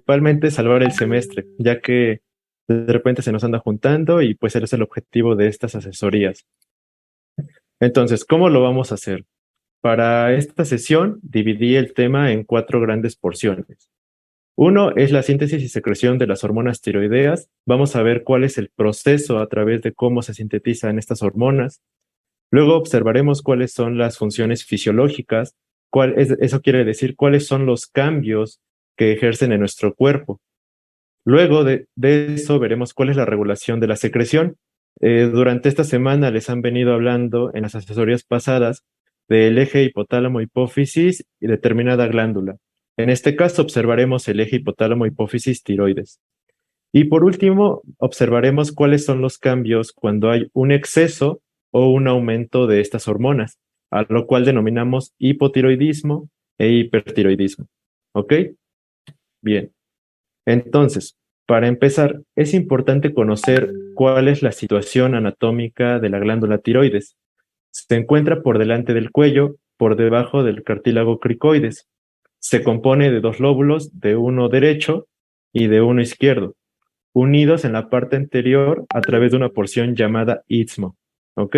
principalmente salvar el semestre, ya que de repente se nos anda juntando y pues ese es el objetivo de estas asesorías. Entonces, ¿cómo lo vamos a hacer? Para esta sesión dividí el tema en cuatro grandes porciones. Uno es la síntesis y secreción de las hormonas tiroideas. Vamos a ver cuál es el proceso a través de cómo se sintetizan estas hormonas. Luego observaremos cuáles son las funciones fisiológicas, eso quiere decir cuáles son los cambios que ejercen en nuestro cuerpo. Luego de eso veremos cuál es la regulación de la secreción. Durante esta semana les han venido hablando en las asesorías pasadas del eje hipotálamo-hipófisis y determinada glándula. En este caso observaremos el eje hipotálamo-hipófisis tiroides. Y por último, observaremos cuáles son los cambios cuando hay un exceso o un aumento de estas hormonas, a lo cual denominamos hipotiroidismo e hipertiroidismo. ¿Ok? Bien. Entonces, para empezar, es importante conocer cuál es la situación anatómica de la glándula tiroides. Se encuentra por delante del cuello, por debajo del cartílago cricoides. Se compone de dos lóbulos, de uno derecho y de uno izquierdo, unidos en la parte anterior a través de una porción llamada istmo. ¿Ok?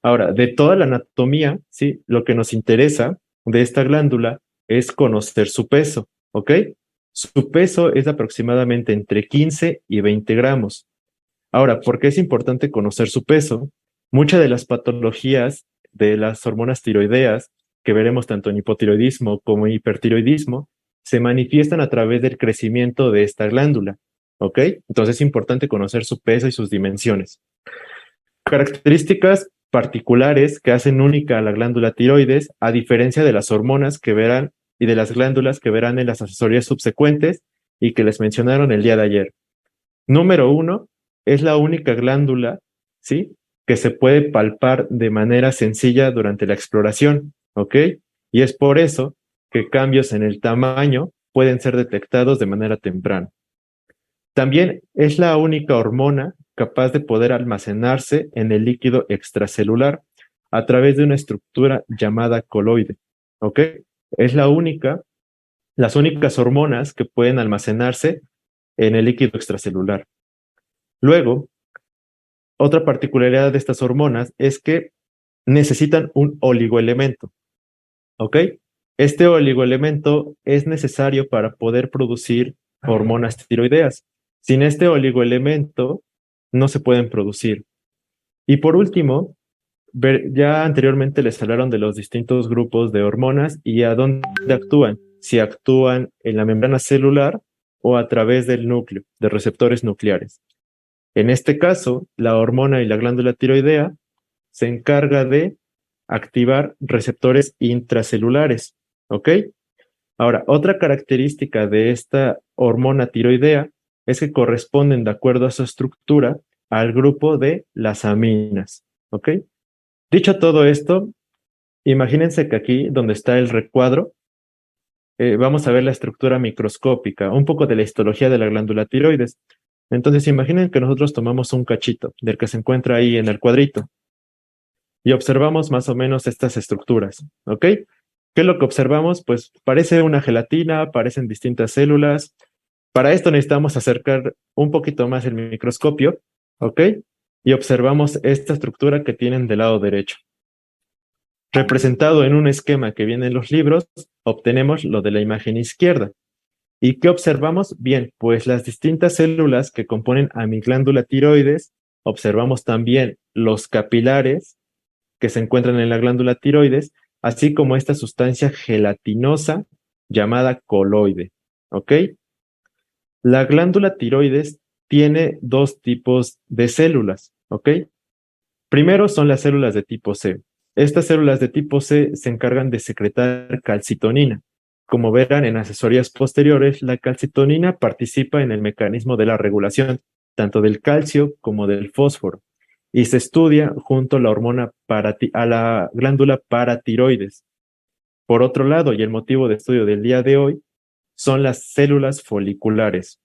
Ahora, de toda la anatomía, ¿sí? Lo que nos interesa de esta glándula es conocer su peso. ¿Ok? Su peso es aproximadamente entre 15 y 20 gramos. Ahora, ¿por qué es importante conocer su peso? Muchas de las patologías de las hormonas tiroideas, que veremos tanto en hipotiroidismo como en hipertiroidismo, se manifiestan a través del crecimiento de esta glándula. ¿Ok? Entonces es importante conocer su peso y sus dimensiones. Características particulares que hacen única a la glándula tiroides, a diferencia de las hormonas que verán y de las glándulas que verán en las asesorías subsecuentes y que les mencionaron el día de ayer. Número uno, es la única glándula, ¿sí? Que se puede palpar de manera sencilla durante la exploración, ¿ok? Y es por eso que cambios en el tamaño pueden ser detectados de manera temprana. También es la única hormona capaz de poder almacenarse en el líquido extracelular a través de una estructura llamada coloide, ¿ok? Es las únicas hormonas que pueden almacenarse en el líquido extracelular. Luego, otra particularidad de estas hormonas es que necesitan un oligoelemento, ¿ok? Este oligoelemento es necesario para poder producir hormonas tiroideas. Sin este oligoelemento no se pueden producir. Y por último, ya anteriormente les hablaron de los distintos grupos de hormonas y a dónde actúan. Si actúan en la membrana celular o a través del núcleo, de receptores nucleares. En este caso, la hormona y la glándula tiroidea se encarga de activar receptores intracelulares, ¿ok? Ahora, otra característica de esta hormona tiroidea es que corresponden, de acuerdo a su estructura, al grupo de las aminas, ¿ok? Dicho todo esto, imagínense que aquí, donde está el recuadro, vamos a ver la estructura microscópica, un poco de la histología de la glándula tiroides. Entonces, imaginen que nosotros tomamos un cachito del que se encuentra ahí en el cuadrito y observamos más o menos estas estructuras, ¿ok? ¿Qué es lo que observamos? Pues parece una gelatina, parecen distintas células. Para esto necesitamos acercar un poquito más el microscopio, ¿ok? Y observamos esta estructura que tienen del lado derecho. Representado en un esquema que viene en los libros, obtenemos lo de la imagen izquierda. ¿Y qué observamos? Bien, pues las distintas células que componen a mi glándula tiroides, observamos también los capilares que se encuentran en la glándula tiroides, así como esta sustancia gelatinosa llamada coloide. ¿Ok? La glándula tiroides tiene dos tipos de células. ¿Ok? Primero son las células de tipo C. Estas células de tipo C se encargan de secretar calcitonina. Como verán en asesorías posteriores, la calcitonina participa en el mecanismo de la regulación tanto del calcio como del fósforo y se estudia junto a la a la glándula paratiroides. Por otro lado, y el motivo de estudio del día de hoy, son las células foliculares.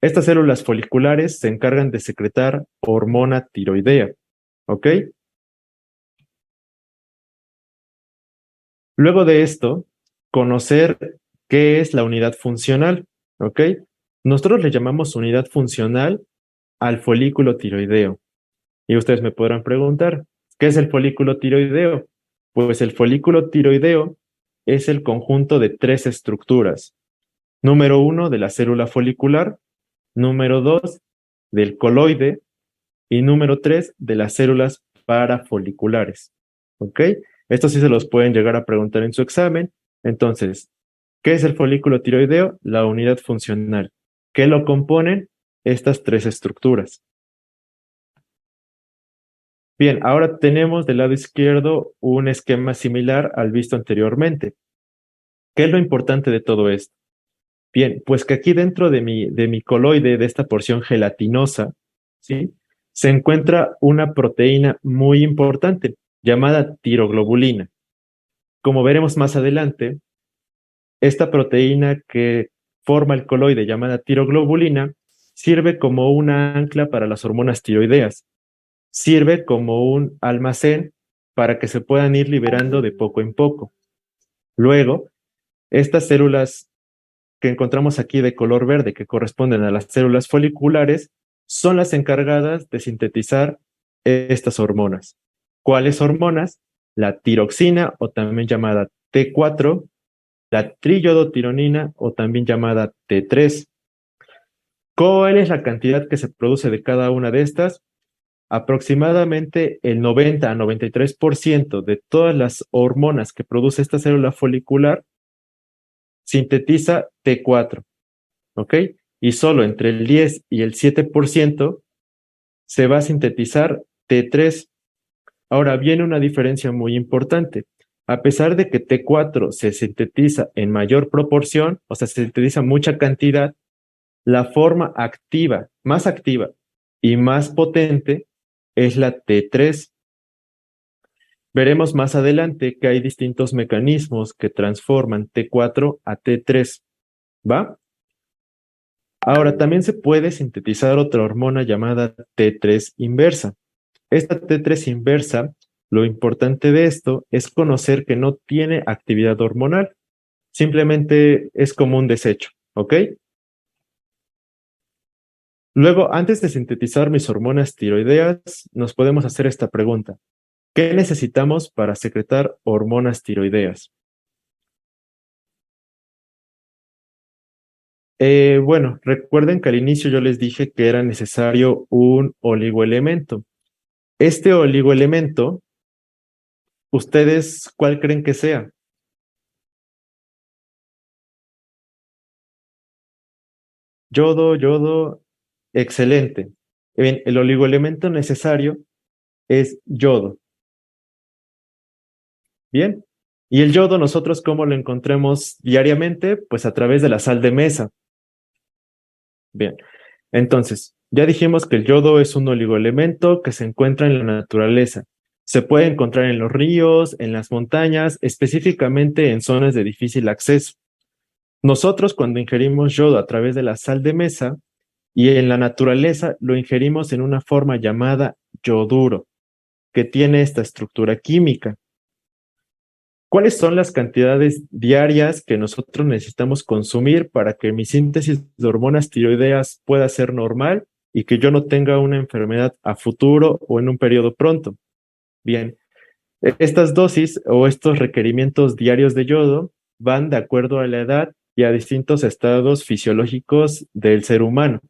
Estas células foliculares se encargan de secretar hormona tiroidea. ¿Ok? Luego de esto, conocer qué es la unidad funcional. ¿ok? Nosotros le llamamos unidad funcional al folículo tiroideo. Y ustedes me podrán preguntar, ¿qué es el folículo tiroideo? Pues el folículo tiroideo es el conjunto de tres estructuras. Número uno, de la célula folicular. Número dos, del coloide. Y número tres, de las células parafoliculares. ¿Ok? Estos sí se los pueden llegar a preguntar en su examen. Entonces, ¿qué es el folículo tiroideo? La unidad funcional. ¿Qué lo componen? Estas tres estructuras. Bien, ahora tenemos del lado izquierdo un esquema similar al visto anteriormente. ¿Qué es lo importante de todo esto? Bien, pues que aquí dentro de mi coloide, de esta porción gelatinosa, ¿sí? Se encuentra una proteína muy importante llamada tiroglobulina. Como veremos más adelante, esta proteína que forma el coloide llamada tiroglobulina sirve como una ancla para las hormonas tiroideas. Sirve como un almacén para que se puedan ir liberando de poco en poco. Luego, estas células que encontramos aquí de color verde, que corresponden a las células foliculares, son las encargadas de sintetizar estas hormonas. ¿Cuáles hormonas? La tiroxina, o también llamada T4, la triiodotironina, o también llamada T3. ¿Cuál es la cantidad que se produce de cada una de estas? Aproximadamente el 90 a 93% de todas las hormonas que produce esta célula folicular sintetiza T4, ¿ok? Y solo entre el 10 y el 7% se va a sintetizar T3. Ahora viene una diferencia muy importante. A pesar de que T4 se sintetiza en mayor proporción, o sea, se sintetiza mucha cantidad, la forma activa y más potente es la T3. Veremos más adelante que hay distintos mecanismos que transforman T4 a T3, ¿va? Ahora, también se puede sintetizar otra hormona llamada T3 inversa. Esta T3 inversa, lo importante de esto es conocer que no tiene actividad hormonal, simplemente es como un desecho, ¿ok? Luego, antes de sintetizar mis hormonas tiroideas, nos podemos hacer esta pregunta. ¿Qué necesitamos para secretar hormonas tiroideas? Bueno, recuerden que al inicio yo les dije que era necesario un oligoelemento. Este oligoelemento, ¿ustedes cuál creen que sea? Yodo, excelente. Bien, el oligoelemento necesario es yodo. Bien. ¿Y el yodo nosotros cómo lo encontramos diariamente? Pues a través de la sal de mesa. Bien. Entonces, ya dijimos que el yodo es un oligoelemento que se encuentra en la naturaleza. Se puede encontrar en los ríos, en las montañas, específicamente en zonas de difícil acceso. Nosotros cuando ingerimos yodo a través de la sal de mesa y en la naturaleza lo ingerimos en una forma llamada yoduro, que tiene esta estructura química. ¿Cuáles son las cantidades diarias que nosotros necesitamos consumir para que mi síntesis de hormonas tiroideas pueda ser normal y que yo no tenga una enfermedad a futuro o en un periodo pronto? Bien, estas dosis o estos requerimientos diarios de yodo van de acuerdo a la edad y a distintos estados fisiológicos del ser humano.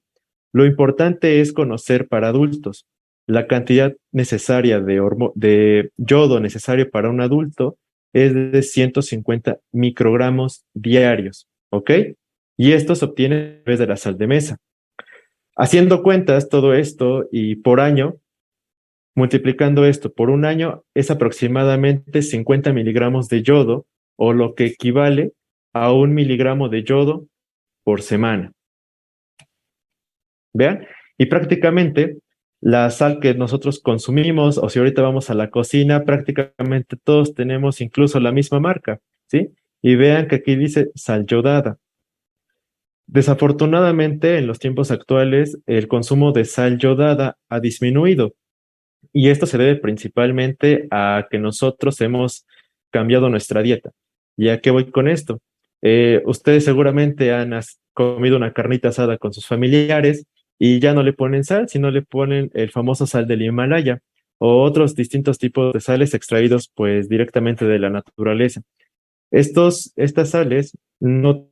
Lo importante es conocer para adultos. La cantidad necesaria de yodo necesario para un adulto es de 150 microgramos diarios, ¿ok? Y esto se obtiene a través de la sal de mesa. Haciendo cuentas, todo esto y por año, multiplicando esto por un año, es aproximadamente 50 miligramos de yodo, o lo que equivale a 1 miligramo de yodo por semana. Vean, y prácticamente la sal que nosotros consumimos, o si ahorita vamos a la cocina, prácticamente todos tenemos incluso la misma marca, ¿sí? Y vean que aquí dice sal yodada. Desafortunadamente, en los tiempos actuales, el consumo de sal yodada ha disminuido, y esto se debe principalmente a que nosotros hemos cambiado nuestra dieta. ¿Y a qué voy con esto? Ustedes seguramente comido una carnita asada con sus familiares y ya no le ponen sal, sino le ponen el famoso sal del Himalaya o otros distintos tipos de sales extraídos pues directamente de la naturaleza. Estas sales no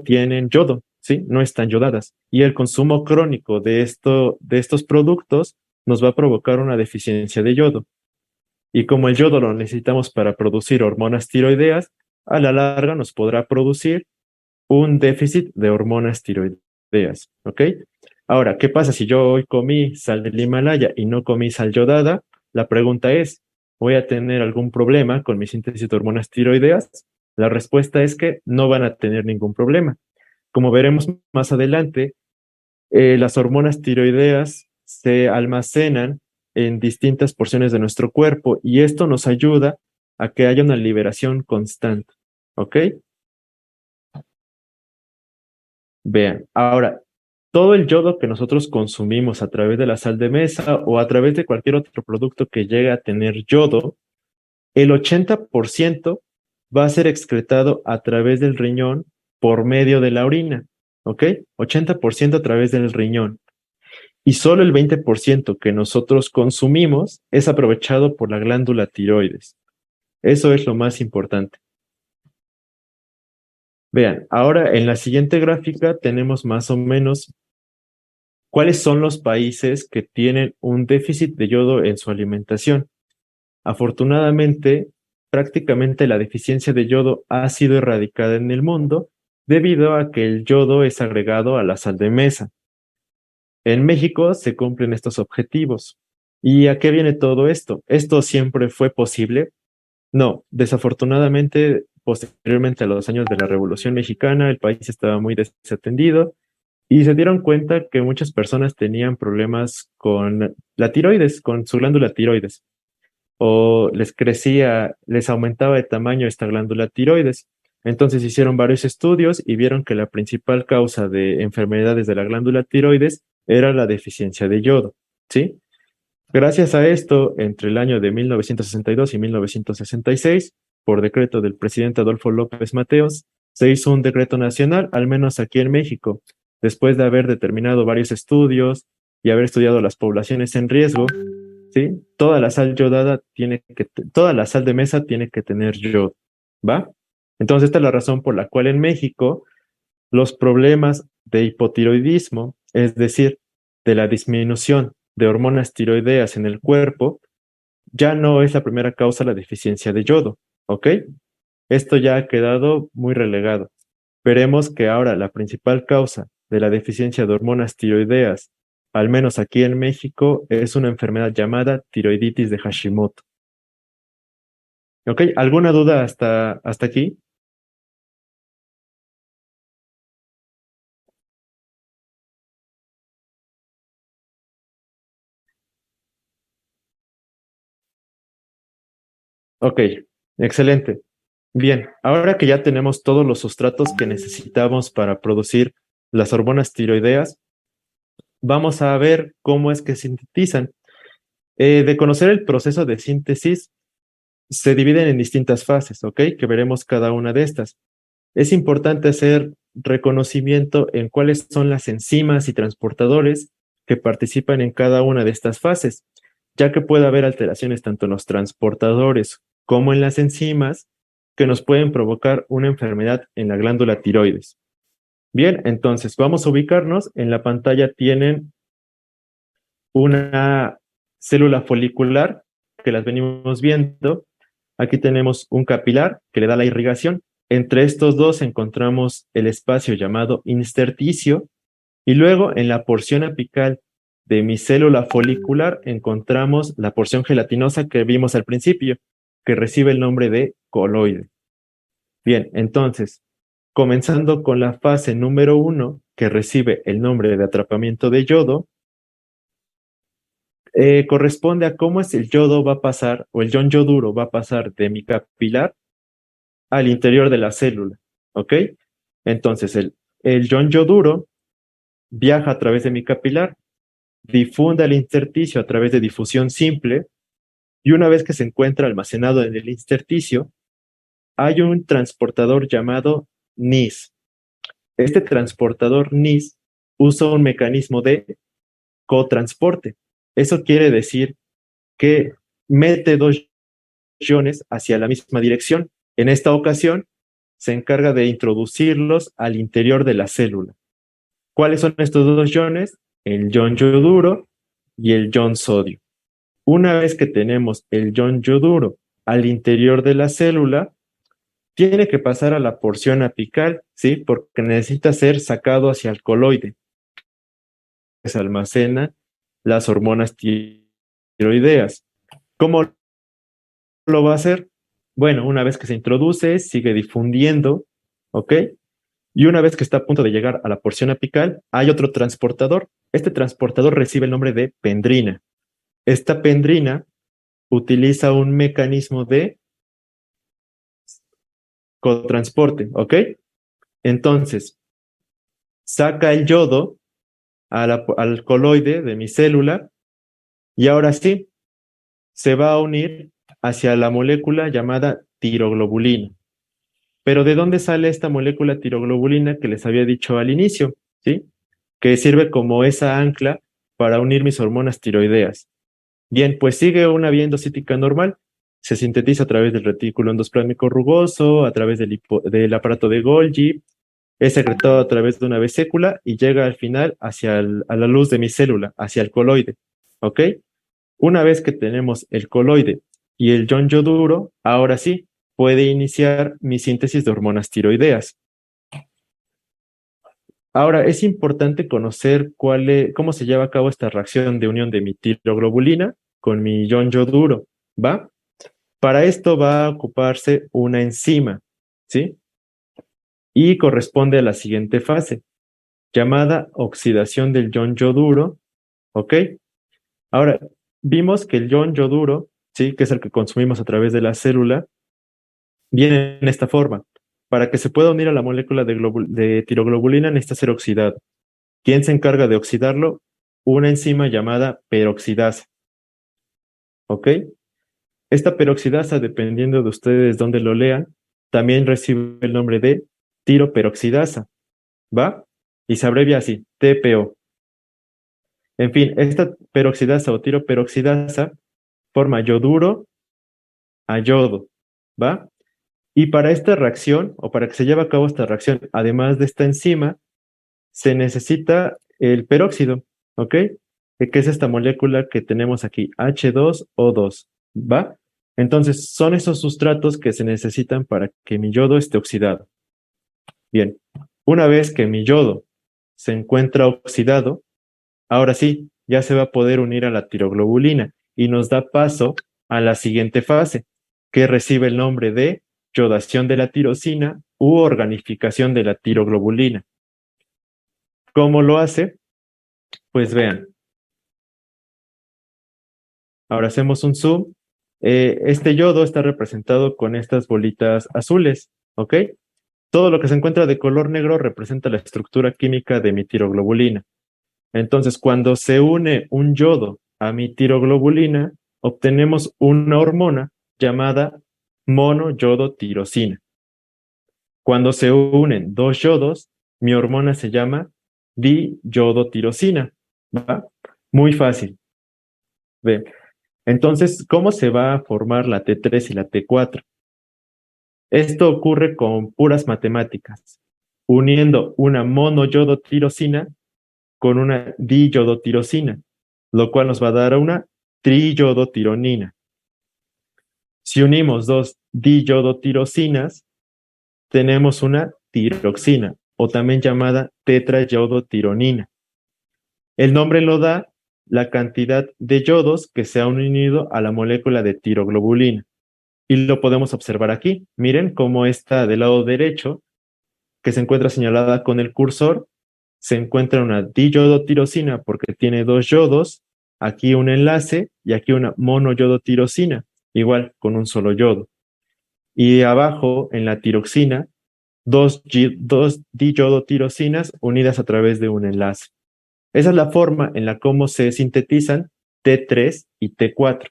tienen yodo, ¿sí? No están yodadas. Y el consumo crónico de estos productos nos va a provocar una deficiencia de yodo. Y como el yodo lo necesitamos para producir hormonas tiroideas, a la larga nos podrá producir un déficit de hormonas tiroideas, ¿ok? Ahora, ¿qué pasa si yo hoy comí sal del Himalaya y no comí sal yodada? La pregunta es, ¿voy a tener algún problema con mi síntesis de hormonas tiroideas? La respuesta es que no van a tener ningún problema. Como veremos más adelante, las hormonas tiroideas se almacenan en distintas porciones de nuestro cuerpo y esto nos ayuda a que haya una liberación constante, ¿ok? Vean, ahora, todo el yodo que nosotros consumimos a través de la sal de mesa o a través de cualquier otro producto que llegue a tener yodo, el 80% va a ser excretado a través del riñón por medio de la orina, ¿ok? 80% a través del riñón. Y solo el 20% que nosotros consumimos es aprovechado por la glándula tiroides. Eso es lo más importante. Vean, ahora en la siguiente gráfica tenemos más o menos cuáles son los países que tienen un déficit de yodo en su alimentación. Afortunadamente, prácticamente la deficiencia de yodo ha sido erradicada en el mundo debido a que el yodo es agregado a la sal de mesa. En México se cumplen estos objetivos. ¿Y a qué viene todo esto? ¿Esto siempre fue posible? No, desafortunadamente, posteriormente a los años de la Revolución Mexicana, el país estaba muy desatendido y se dieron cuenta que muchas personas tenían problemas con la tiroides, con su glándula tiroides, o les crecía, les aumentaba de tamaño esta glándula tiroides. Entonces hicieron varios estudios y vieron que la principal causa de enfermedades de la glándula tiroides era la deficiencia de yodo, ¿sí? Gracias a esto, entre el año de 1962 y 1966, por decreto del presidente Adolfo López Mateos, se hizo un decreto nacional, al menos aquí en México, después de haber determinado varios estudios y haber estudiado las poblaciones en riesgo, ¿sí? Toda la sal yodada toda la sal de mesa tiene que tener yodo, ¿va? Entonces, esta es la razón por la cual en México los problemas de hipotiroidismo, es decir, de la disminución de hormonas tiroideas en el cuerpo, ya no es la primera causa la deficiencia de yodo, ¿ok? Esto ya ha quedado muy relegado. Veremos que ahora la principal causa de la deficiencia de hormonas tiroideas, al menos aquí en México, es una enfermedad llamada tiroiditis de Hashimoto. ¿Ok? ¿Alguna duda hasta aquí? Ok, excelente. Bien, ahora que ya tenemos todos los sustratos que necesitamos para producir las hormonas tiroideas, vamos a ver cómo es que sintetizan. De conocer el proceso de síntesis, se dividen en distintas fases, ¿ok? Que veremos cada una de estas. Es importante hacer reconocimiento en cuáles son las enzimas y transportadores que participan en cada una de estas fases, ya que puede haber alteraciones tanto en los transportadores como en las enzimas que nos pueden provocar una enfermedad en la glándula tiroides. Bien, entonces vamos a ubicarnos. En la pantalla tienen una célula folicular que las venimos viendo. Aquí tenemos un capilar que le da la irrigación. Entre estos dos encontramos el espacio llamado intersticio y luego en la porción apical de mi célula folicular encontramos la porción gelatinosa que vimos al principio, que recibe el nombre de coloide. Bien, entonces, comenzando con la fase número 1, que recibe el nombre de atrapamiento de yodo, corresponde a cómo es el yodo va a pasar, o el ion yoduro va a pasar de mi capilar al interior de la célula, ¿ok? Entonces, el ion yoduro viaja a través de mi capilar, difunde al intersticio a través de difusión simple, y una vez que se encuentra almacenado en el intersticio, hay un transportador llamado NIS. Este transportador NIS usa un mecanismo de cotransporte. Eso quiere decir que mete dos iones hacia la misma dirección. En esta ocasión, se encarga de introducirlos al interior de la célula. ¿Cuáles son estos dos iones? El ion yoduro y el ion sodio. Una vez que tenemos el ion yoduro al interior de la célula, tiene que pasar a la porción apical, ¿sí? Porque necesita ser sacado hacia el coloide. Se almacena las hormonas tiroideas. ¿Cómo lo va a hacer? Bueno, una vez que se introduce, sigue difundiendo, ¿ok? Y una vez que está a punto de llegar a la porción apical, hay otro transportador. Este transportador recibe el nombre de pendrina. Esta pendrina utiliza un mecanismo de cotransporte, ¿ok? Entonces, saca el yodo al coloide de mi célula y ahora sí, se va a unir hacia la molécula llamada tiroglobulina. Pero ¿de dónde sale esta molécula tiroglobulina que les había dicho al inicio? ¿Sí? Que sirve como esa ancla para unir mis hormonas tiroideas. Bien, pues sigue una vía endocítica normal, se sintetiza a través del retículo endosplámico rugoso, a través del aparato de Golgi, es secretado a través de una vesícula y llega al final a la luz de mi célula, hacia el coloide. ¿Ok? Una vez que tenemos el coloide y el ion yoduro, ahora sí, puede iniciar mi síntesis de hormonas tiroideas. Ahora, es importante conocer cómo se lleva a cabo esta reacción de unión de mi tiroglobulina con mi ion yoduro, ¿va? Para esto va a ocuparse una enzima, ¿sí? Y corresponde a la siguiente fase, llamada oxidación del ion yoduro, ¿ok? Ahora, vimos que el ion yoduro, ¿sí? Que es el que consumimos a través de la célula, viene en esta forma. Para que se pueda unir a la molécula de tiroglobulina necesita ser oxidado. ¿Quién se encarga de oxidarlo? Una enzima llamada peroxidasa, ¿ok? Esta peroxidasa, dependiendo de ustedes dónde lo lean, también recibe el nombre de tiroperoxidasa, ¿va? Y se abrevia así, TPO. En fin, esta peroxidasa o tiroperoxidasa forma yoduro a yodo, ¿va? Y para esta reacción, o para que se lleve a cabo esta reacción, además de esta enzima, se necesita el peróxido, ¿ok? Que es esta molécula que tenemos aquí, H2O2, ¿va? Entonces, son esos sustratos que se necesitan para que mi yodo esté oxidado. Bien, una vez que mi yodo se encuentra oxidado, ahora sí, ya se va a poder unir a la tiroglobulina y nos da paso a la siguiente fase, que recibe el nombre de yodación de la tirosina u organificación de la tiroglobulina. ¿Cómo lo hace? Pues vean, ahora hacemos un zoom. Este yodo está representado con estas bolitas azules, ¿ok? Todo lo que se encuentra de color negro representa la estructura química de mi tiroglobulina. Entonces, cuando se une un yodo a mi tiroglobulina, obtenemos una hormona llamada monoyodotirosina. Cuando se unen dos yodos, mi hormona se llama diyodotirosina. ¿Va? Muy fácil. Ve. Entonces, ¿cómo se va a formar la T3 y la T4? Esto ocurre con puras matemáticas, uniendo una monoyodotirosina con una diyodotirosina, lo cual nos va a dar una triyodotironina. Si unimos dos diyodotirosinas, tenemos una tiroxina, o también llamada tetrayodotironina. El nombre lo da la cantidad de yodos que se han unido a la molécula de tiroglobulina. Y lo podemos observar aquí. Miren cómo está del lado derecho, que se encuentra señalada con el cursor, se encuentra una diyodotirosina porque tiene dos yodos, aquí un enlace y aquí una monoyodotirosina, igual con un solo yodo. Y abajo, en la tiroxina, dos diyodotirosinas unidas a través de un enlace. Esa es la forma en la cómo se sintetizan T3 y T4.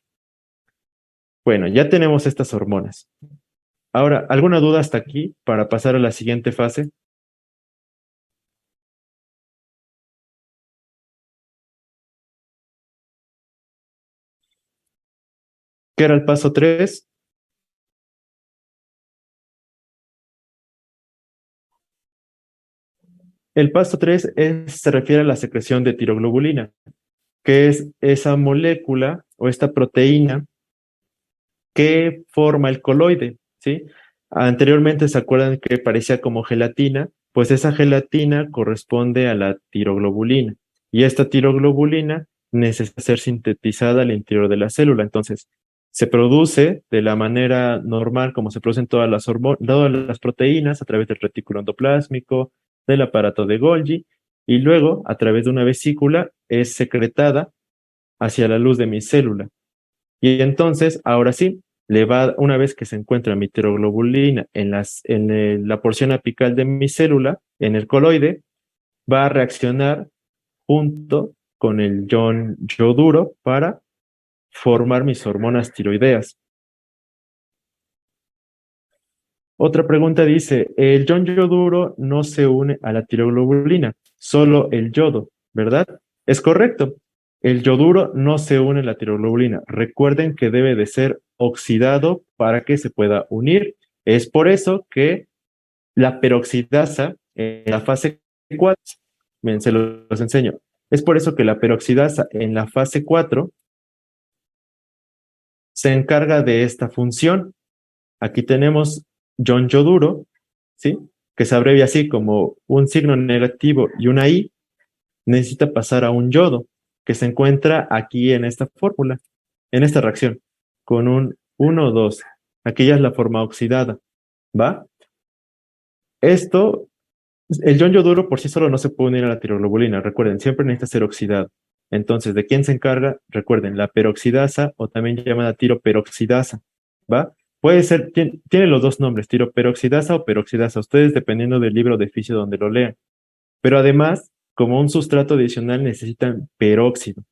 Bueno, ya tenemos estas hormonas. Ahora, ¿alguna duda hasta aquí para pasar a la siguiente fase? ¿Qué era el paso 3? El paso 3 se refiere a la secreción de tiroglobulina, que es esa molécula o esta proteína que forma el coloide, ¿sí? Anteriormente se acuerdan que parecía como gelatina, pues esa gelatina corresponde a la tiroglobulina y esta tiroglobulina necesita ser sintetizada al interior de la célula. Entonces, se produce de la manera normal como se producen todas las proteínas a través del retículo endoplásmico, del aparato de Golgi y luego a través de una vesícula es secretada hacia la luz de mi célula. Y entonces, ahora sí, una vez que se encuentra mi tiroglobulina la porción apical de mi célula, en el coloide, va a reaccionar junto con el ion yoduro para formar mis hormonas tiroideas. Otra pregunta dice, el ion yoduro no se une a la tiroglobulina, solo el yodo, ¿verdad? Es correcto. El yoduro no se une a la tiroglobulina. Recuerden que debe de ser oxidado para que se pueda unir. Es por eso que la peroxidasa en la fase 4, bien, se los enseño. Es por eso que la peroxidasa en la fase 4 se encarga de esta función. Aquí tenemos ion yoduro, ¿sí? Que se abrevia así como un signo negativo y una I, necesita pasar a un yodo, que se encuentra aquí en esta fórmula, en esta reacción, con un 1, 2. Aquí ya es la forma oxidada, ¿va? Esto, el ion yoduro por sí solo no se puede unir a la tiroglobulina, recuerden, siempre necesita ser oxidado. Entonces, ¿de quién se encarga? Recuerden, la peroxidasa o también llamada tiroperoxidasa, ¿va? Puede ser, tiene los dos nombres, tiroperoxidasa o peroxidasa, ustedes dependiendo del libro de física donde lo lean. Pero además, como un sustrato adicional, necesitan peróxido.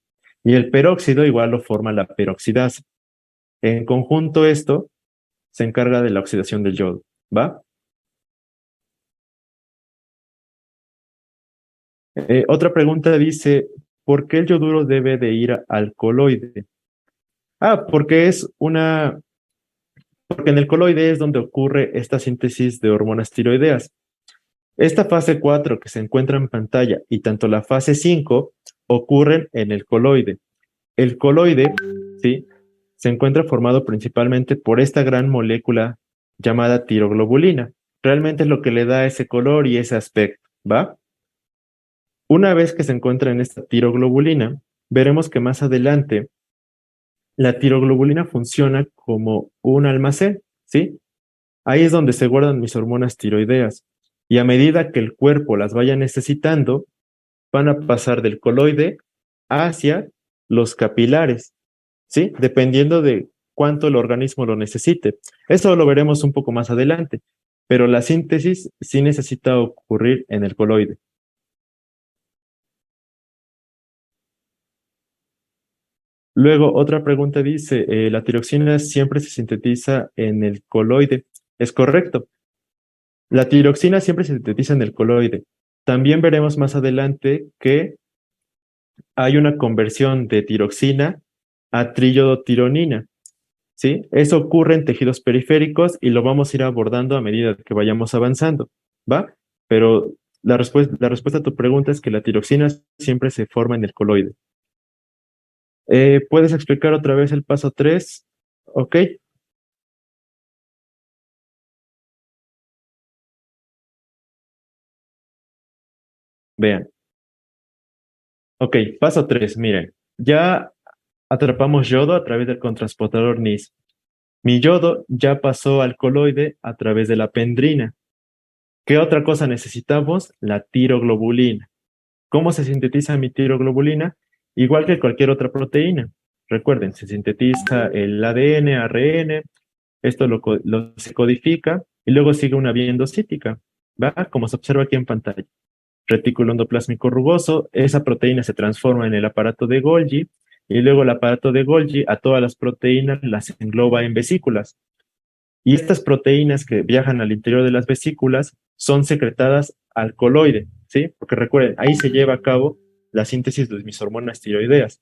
Y el peróxido igual lo forma la peroxidasa. En conjunto, esto se encarga de la oxidación del yodo, ¿va? Otra pregunta dice, ¿por qué el yoduro debe de ir al coloide? Ah, porque en el coloide es donde ocurre esta síntesis de hormonas tiroideas. Esta fase 4 que se encuentra en pantalla y tanto la fase 5 ocurren en el coloide. El coloide, ¿sí? Se encuentra formado principalmente por esta gran molécula llamada tiroglobulina. Realmente es lo que le da ese color y ese aspecto, ¿va? Una vez que se encuentra en esta tiroglobulina, veremos que más adelante la tiroglobulina funciona como un almacén, ¿sí? Ahí es donde se guardan mis hormonas tiroideas. Y a medida que el cuerpo las vaya necesitando, van a pasar del coloide hacia los capilares, ¿sí? Dependiendo de cuánto el organismo lo necesite. Eso lo veremos un poco más adelante, pero la síntesis sí necesita ocurrir en el coloide. Luego, otra pregunta dice, ¿la tiroxina siempre se sintetiza en el coloide? Es correcto. La tiroxina siempre se sintetiza en el coloide. También veremos más adelante que hay una conversión de tiroxina a triiodotironina, ¿sí? Eso ocurre en tejidos periféricos y lo vamos a ir abordando a medida que vayamos avanzando, ¿va? Pero la respuesta a tu pregunta es que la tiroxina siempre se forma en el coloide. ¿Puedes explicar otra vez el paso 3? Ok, vean. Ok, paso 3. Miren. Ya atrapamos yodo a través del contrasportador NIS. Mi yodo ya pasó al coloide a través de la pendrina. ¿Qué otra cosa necesitamos? La tiroglobulina. ¿Cómo se sintetiza mi tiroglobulina? Igual que cualquier otra proteína. Recuerden, se sintetiza el ADN, ARN, esto se codifica y luego sigue una vía endocítica, ¿va? Como se observa aquí en pantalla. Retículo endoplásmico rugoso, esa proteína se transforma en el aparato de Golgi y luego el aparato de Golgi a todas las proteínas las engloba en vesículas. Y estas proteínas que viajan al interior de las vesículas son secretadas al coloide, ¿sí? Porque recuerden, ahí se lleva a cabo la síntesis de mis hormonas tiroideas.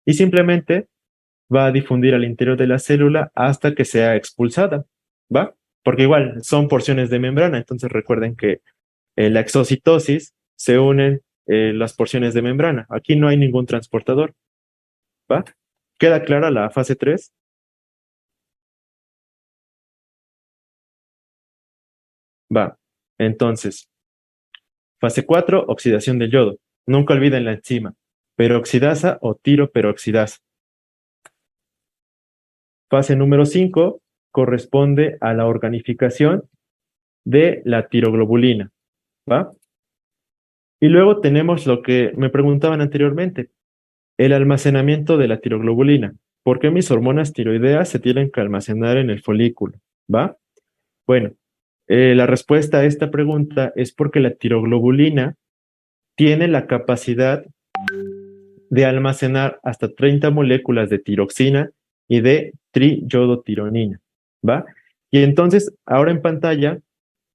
Y simplemente va a difundir al interior de la célula hasta que sea expulsada, ¿va? Porque igual son porciones de membrana, entonces recuerden que en la exocitosis se unen las porciones de membrana. Aquí no hay ningún transportador, ¿va? ¿Queda clara la fase 3? Va. Entonces, fase 4, oxidación del yodo. Nunca olviden la enzima, peroxidasa o tiroperoxidasa. Fase número 5 corresponde a la organificación de la tiroglobulina, ¿va? Y luego tenemos lo que me preguntaban anteriormente, el almacenamiento de la tiroglobulina. ¿Por qué mis hormonas tiroideas se tienen que almacenar en el folículo? ¿Va? Bueno, la respuesta a esta pregunta es porque la tiroglobulina tiene la capacidad de almacenar hasta 30 moléculas de tiroxina y de triyodotironina, ¿va? Y entonces, ahora en pantalla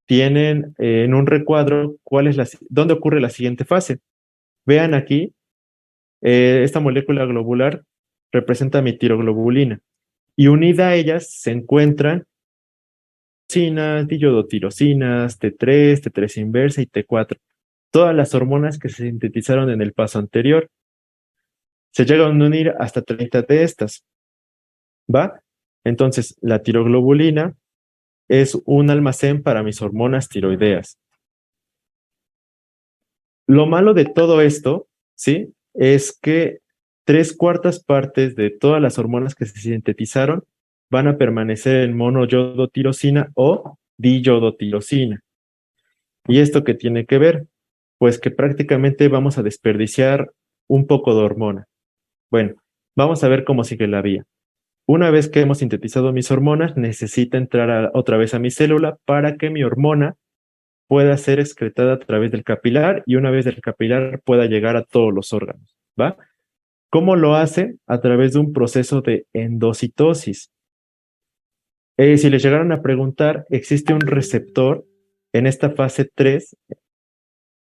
tienen en un recuadro dónde ocurre la siguiente fase. Vean aquí, esta molécula globular representa mi tiroglobulina y unida a ellas se encuentran tirosinas, diyodotirosinas, T3, T3 inversa y T4. Todas las hormonas que se sintetizaron en el paso anterior. Se llegan a unir hasta 30 de estas, ¿va? Entonces, la tiroglobulina es un almacén para mis hormonas tiroideas. Lo malo de todo esto, ¿sí? Es que 3/4 de todas las hormonas que se sintetizaron van a permanecer en monoyodotirosina o diyodotirosina. ¿Y esto qué tiene que ver? Pues que prácticamente vamos a desperdiciar un poco de hormona. Bueno, vamos a ver cómo sigue la vía. Una vez que hemos sintetizado mis hormonas, necesita entrar otra vez a mi célula para que mi hormona pueda ser excretada a través del capilar y una vez del capilar pueda llegar a todos los órganos, ¿va? ¿Cómo lo hace? A través de un proceso de endocitosis. Si les llegaran a preguntar, existe un receptor en esta fase 3,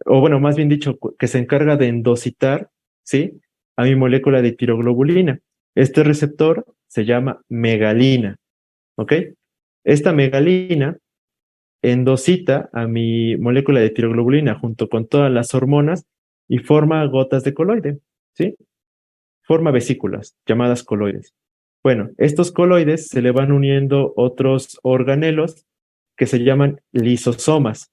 o bueno, más bien dicho, que se encarga de endocitar, ¿sí? A mi molécula de tiroglobulina. Este receptor se llama megalina, ¿ok? Esta megalina endocita a mi molécula de tiroglobulina junto con todas las hormonas y forma gotas de coloide, ¿sí? Forma vesículas llamadas coloides. Bueno, estos coloides se le van uniendo otros organelos que se llaman lisosomas.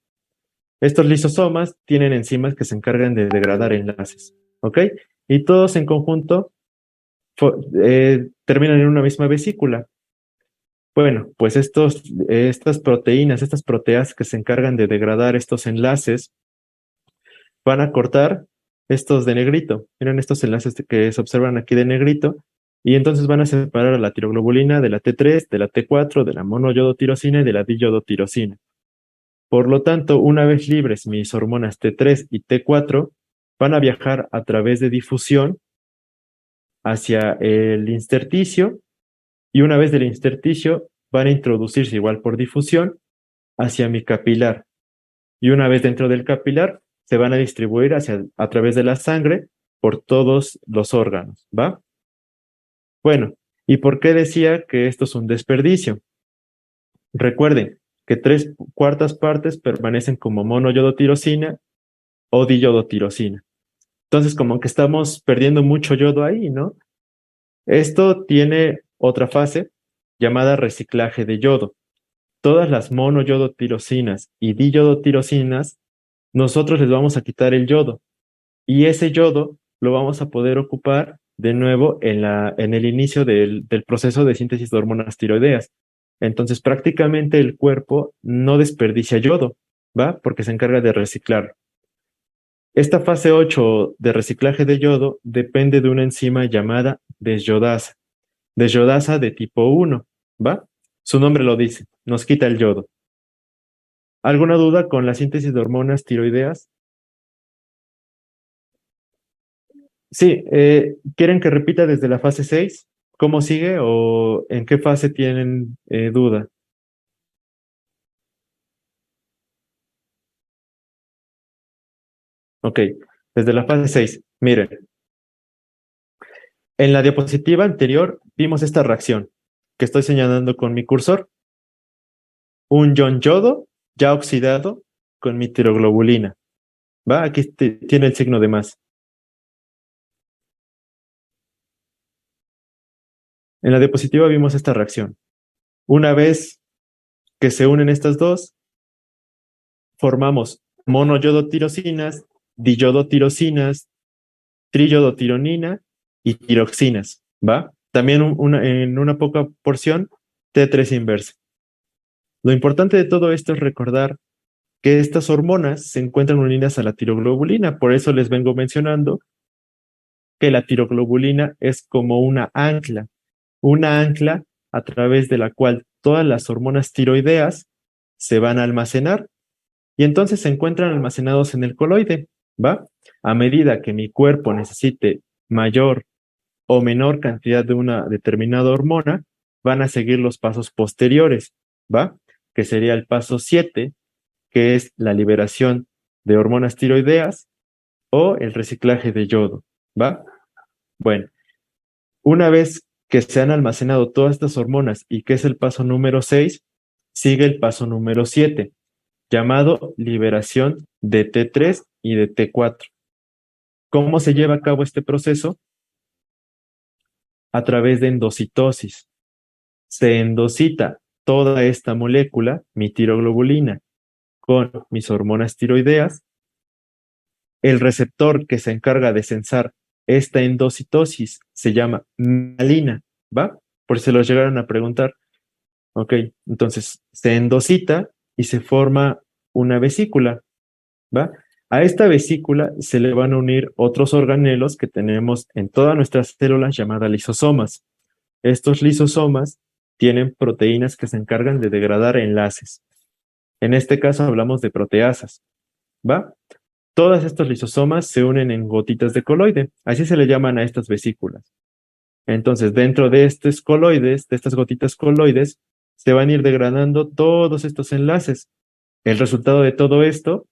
Estos lisosomas tienen enzimas que se encargan de degradar enlaces, ¿ok? Y todos en conjunto terminan en una misma vesícula. Bueno, pues estas proteínas, estas proteas que se encargan de degradar estos enlaces, van a cortar estos de negrito. Miren estos enlaces que se observan aquí de negrito, y entonces van a separar a la tiroglobulina de la T3, de la T4, de la monoyodotirosina y de la diyodotirosina. Por lo tanto, una vez libres mis hormonas T3 y T4, van a viajar a través de difusión hacia el intersticio y una vez del intersticio van a introducirse igual por difusión hacia mi capilar. Y una vez dentro del capilar, se van a distribuir a través de la sangre por todos los órganos, ¿va? Bueno, ¿y por qué decía que esto es un desperdicio? Recuerden que 3/4 permanecen como monoyodotirosina o diyodotirosina. Entonces, como que estamos perdiendo mucho yodo ahí, ¿no? Esto tiene otra fase llamada reciclaje de yodo. Todas las monoyodotirosinas y diyodotirosinas, nosotros les vamos a quitar el yodo y ese yodo lo vamos a poder ocupar de nuevo en el inicio del proceso de síntesis de hormonas tiroideas. Entonces, prácticamente el cuerpo no desperdicia yodo, ¿va? Porque se encarga de reciclarlo. Esta fase 8 de reciclaje de yodo depende de una enzima llamada desyodasa de tipo 1, ¿va? Su nombre lo dice, nos quita el yodo. ¿Alguna duda con la síntesis de hormonas tiroideas? Sí, ¿quieren que repita desde la fase 6? ¿Cómo sigue o en qué fase tienen duda? Ok, desde la fase 6. Miren, en la diapositiva anterior vimos esta reacción que estoy señalando con mi cursor. Un ion yodo ya oxidado con mi tiroglobulina. ¿Va? Aquí tiene el signo de más. En la diapositiva vimos esta reacción. Una vez que se unen estas dos, formamos monoyodotirosinas, diyodotirosinas, triyodotironina y tiroxinas, ¿va? También en una poca porción, T3 inversa. Lo importante de todo esto es recordar que estas hormonas se encuentran unidas a la tiroglobulina, por eso les vengo mencionando que la tiroglobulina es como una ancla a través de la cual todas las hormonas tiroideas se van a almacenar y entonces se encuentran almacenados en el coloide, ¿va? A medida que mi cuerpo necesite mayor o menor cantidad de una determinada hormona, van a seguir los pasos posteriores, ¿va? Que sería el paso 7, que es la liberación de hormonas tiroideas o el reciclaje de yodo, ¿va? Bueno, una vez que se han almacenado todas estas hormonas y que es el paso número 6, sigue el paso número 7, llamado liberación de T3 y de T4. ¿Cómo se lleva a cabo este proceso? A través de endocitosis. Se endocita toda esta molécula, mi tiroglobulina, con mis hormonas tiroideas. El receptor que se encarga de sensar esta endocitosis se llama mielina, ¿va? Por si se lo llegaron a preguntar. Ok, entonces se endocita y se forma una vesícula, ¿va? A esta vesícula se le van a unir otros organelos que tenemos en todas nuestras células llamadas lisosomas. Estos lisosomas tienen proteínas que se encargan de degradar enlaces. En este caso hablamos de proteasas, ¿va? Todas estas lisosomas se unen en gotitas de coloide, así se le llaman a estas vesículas. Entonces, dentro de estos coloides, de estas gotitas coloides, se van a ir degradando todos estos enlaces. El resultado de todo esto,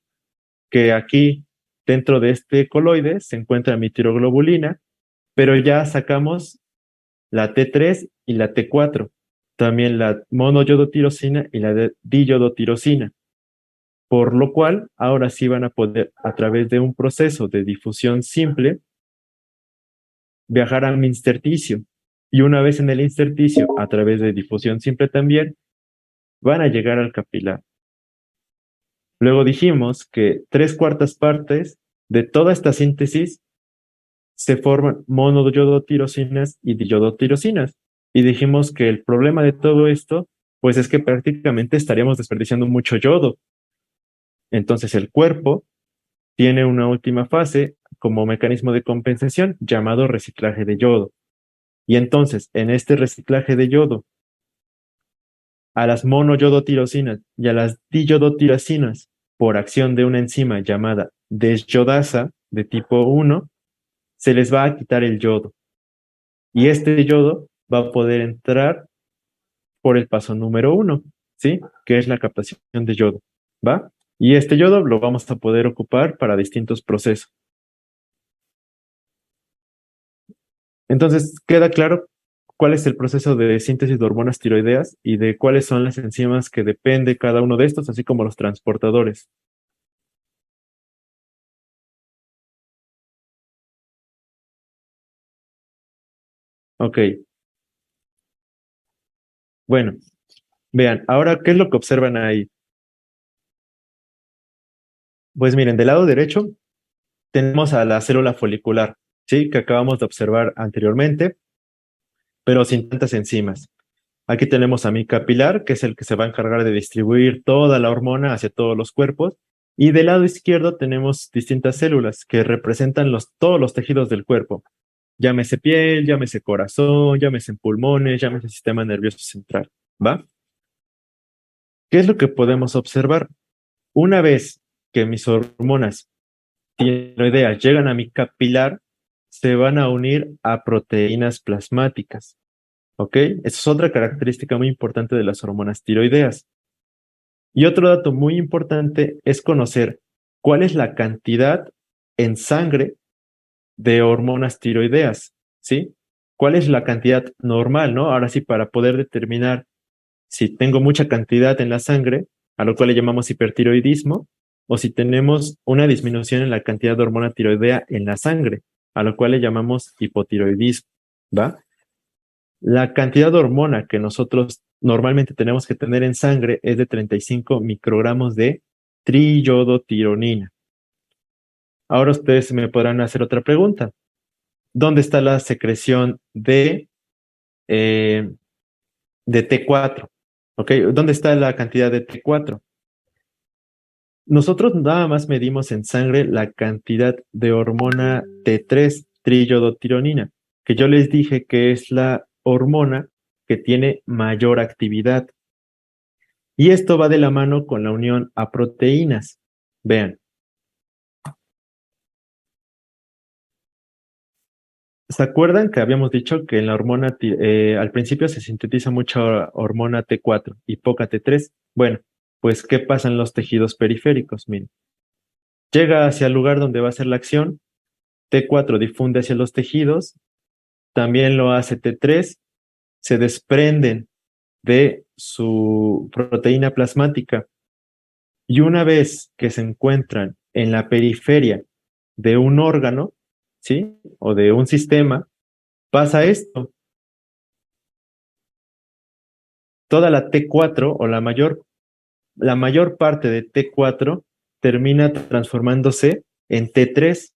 que aquí dentro de este coloide se encuentra mi tiroglobulina, pero ya sacamos la T3 y la T4, también la monoyodotirosina y la diyodotirosina, por lo cual ahora sí van a poder, a través de un proceso de difusión simple, viajar al intersticio. Y una vez en el intersticio, a través de difusión simple también, van a llegar al capilar. Luego dijimos que 3/4 partes de toda esta síntesis se forman monoyodotirosinas y diyodotirosinas. Y dijimos que el problema de todo esto, pues es que prácticamente estaríamos desperdiciando mucho yodo. Entonces el cuerpo tiene una última fase como mecanismo de compensación llamado reciclaje de yodo. Y entonces, en este reciclaje de yodo, a las monoyodotirosinas y a las diyodotirosinas, por acción de una enzima llamada desyodasa de tipo 1, se les va a quitar el yodo. Y este yodo va a poder entrar por el paso número 1, ¿sí? Que es la captación de yodo, ¿va? Y este yodo lo vamos a poder ocupar para distintos procesos. Entonces, queda claro cuál es el proceso de síntesis de hormonas tiroideas y de cuáles son las enzimas que depende cada uno de estos, así como los transportadores. Ok, bueno, vean, ahora, ¿qué es lo que observan ahí? Pues miren, del lado derecho tenemos a la célula folicular, ¿sí? Que acabamos de observar anteriormente, pero sin tantas enzimas. Aquí tenemos a mi capilar, que es el que se va a encargar de distribuir toda la hormona hacia todos los cuerpos. Y del lado izquierdo tenemos distintas células que representan todos los tejidos del cuerpo. Llámese piel, llámese corazón, llámese pulmones, llámese sistema nervioso central, ¿va? ¿Qué es lo que podemos observar? Una vez que mis hormonas tiroideas llegan a mi capilar, se van a unir a proteínas plasmáticas, ¿ok? Esa es otra característica muy importante de las hormonas tiroideas. Y otro dato muy importante es conocer cuál es la cantidad en sangre de hormonas tiroideas, ¿sí? ¿cuál es la cantidad normal, no? Ahora sí, para poder determinar si tengo mucha cantidad en la sangre, a lo cual le llamamos hipertiroidismo, o si tenemos una disminución en la cantidad de hormona tiroidea en la sangre, a lo cual le llamamos hipotiroidismo, ¿va? La cantidad de hormona que nosotros normalmente tenemos que tener en sangre es de 35 microgramos de triiodotironina. Ahora ustedes me podrán hacer otra pregunta. ¿Dónde está la secreción eh, de T4? ¿Ok? ¿Dónde está la cantidad de T4? Nosotros nada más medimos en sangre la cantidad de hormona T3, triiodotironina, que yo les dije que es la hormona que tiene mayor actividad. Y esto va de la mano con la unión a proteínas. Vean, ¿se acuerdan que habíamos dicho que en la al principio se sintetiza mucha hormona T4 y poca T3? Bueno, pues ¿qué pasa en los tejidos periféricos? Miren, llega hacia el lugar donde va a ser la acción, T4 difunde hacia los tejidos, también lo hace T3, se desprenden de su proteína plasmática y una vez que se encuentran en la periferia de un órgano, ¿sí? O de un sistema, pasa esto. Toda la T4 o la mayor parte de T4 termina transformándose en T3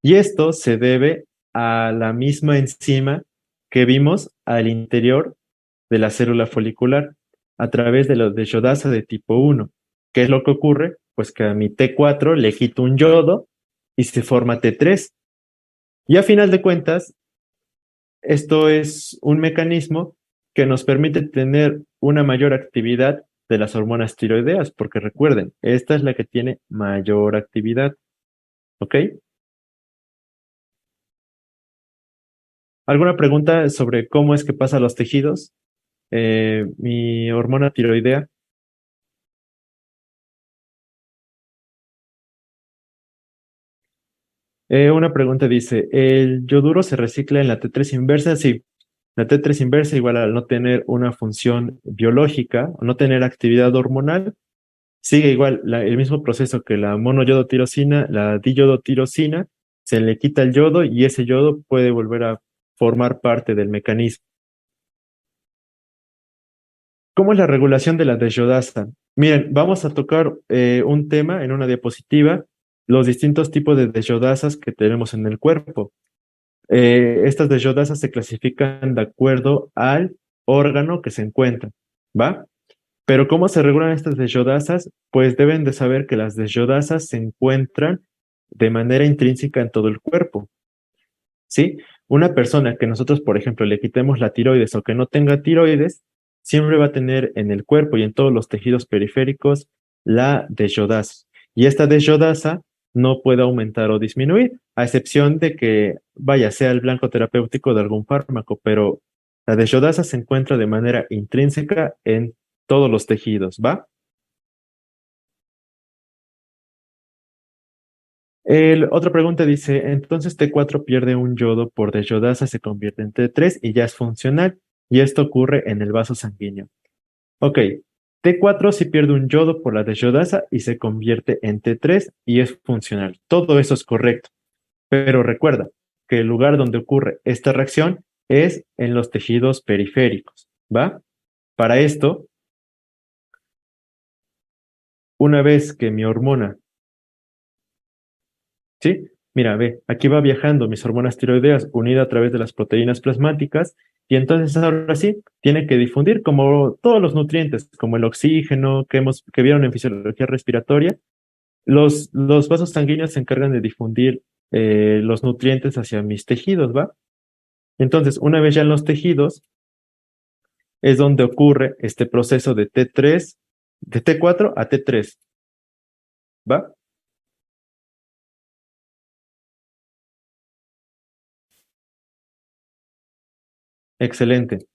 y esto se debe a la misma enzima que vimos al interior de la célula folicular a través de la deshidrataasa de tipo 1. ¿Qué es lo que ocurre? Pues que a mi T4 le quito un yodo y se forma T3. Y a final de cuentas, esto es un mecanismo que nos permite tener una mayor actividad de las hormonas tiroideas, porque recuerden, esta es la que tiene mayor actividad, ¿ok? ¿Alguna pregunta sobre cómo es que pasa a los tejidos? Mi hormona tiroidea. Una pregunta dice, ¿el yoduro se recicla en la T3 inversa? Sí, la T3 inversa igual al no tener una función biológica o no tener actividad hormonal, sigue igual el mismo proceso que la monoyodotirosina, la diyodotirosina, se le quita el yodo y ese yodo puede volver a formar parte del mecanismo. ¿Cómo es la regulación de la desyodasa? Miren, vamos a tocar un tema en una diapositiva, los distintos tipos de desyodasas que tenemos en el cuerpo. Estas desyodasas se clasifican de acuerdo al órgano que se encuentra, ¿va? Pero ¿cómo se regulan estas desyodasas? Pues deben de saber que las desyodasas se encuentran de manera intrínseca en todo el cuerpo, ¿sí? Una persona que nosotros, por ejemplo, le quitemos la tiroides o que no tenga tiroides, siempre va a tener en el cuerpo y en todos los tejidos periféricos la desyodasa. Y esta desyodasa no puede aumentar o disminuir, a excepción de que, vaya, sea el blanco terapéutico de algún fármaco, pero la desyodasa se encuentra de manera intrínseca en todos los tejidos, ¿va? Otra pregunta dice, entonces T4 pierde un yodo por desyodasa, se convierte en T3 y ya es funcional, y esto ocurre en el vaso sanguíneo. Ok, T4 sí pierde un yodo por la desyodasa y se convierte en T3 y es funcional. Todo eso es correcto, pero recuerda que el lugar donde ocurre esta reacción es en los tejidos periféricos, ¿va? Para esto, una vez que mi hormona, ¿sí? Mira, ve, aquí va viajando mis hormonas tiroideas unidas a través de las proteínas plasmáticas y entonces ahora sí tiene que difundir como todos los nutrientes, como el oxígeno que vieron en fisiología respiratoria. Los vasos sanguíneos se encargan de difundir los nutrientes hacia mis tejidos, ¿va? Entonces, una vez ya en los tejidos, es donde ocurre este proceso de T3, de T4 a T3, ¿va? Excelente.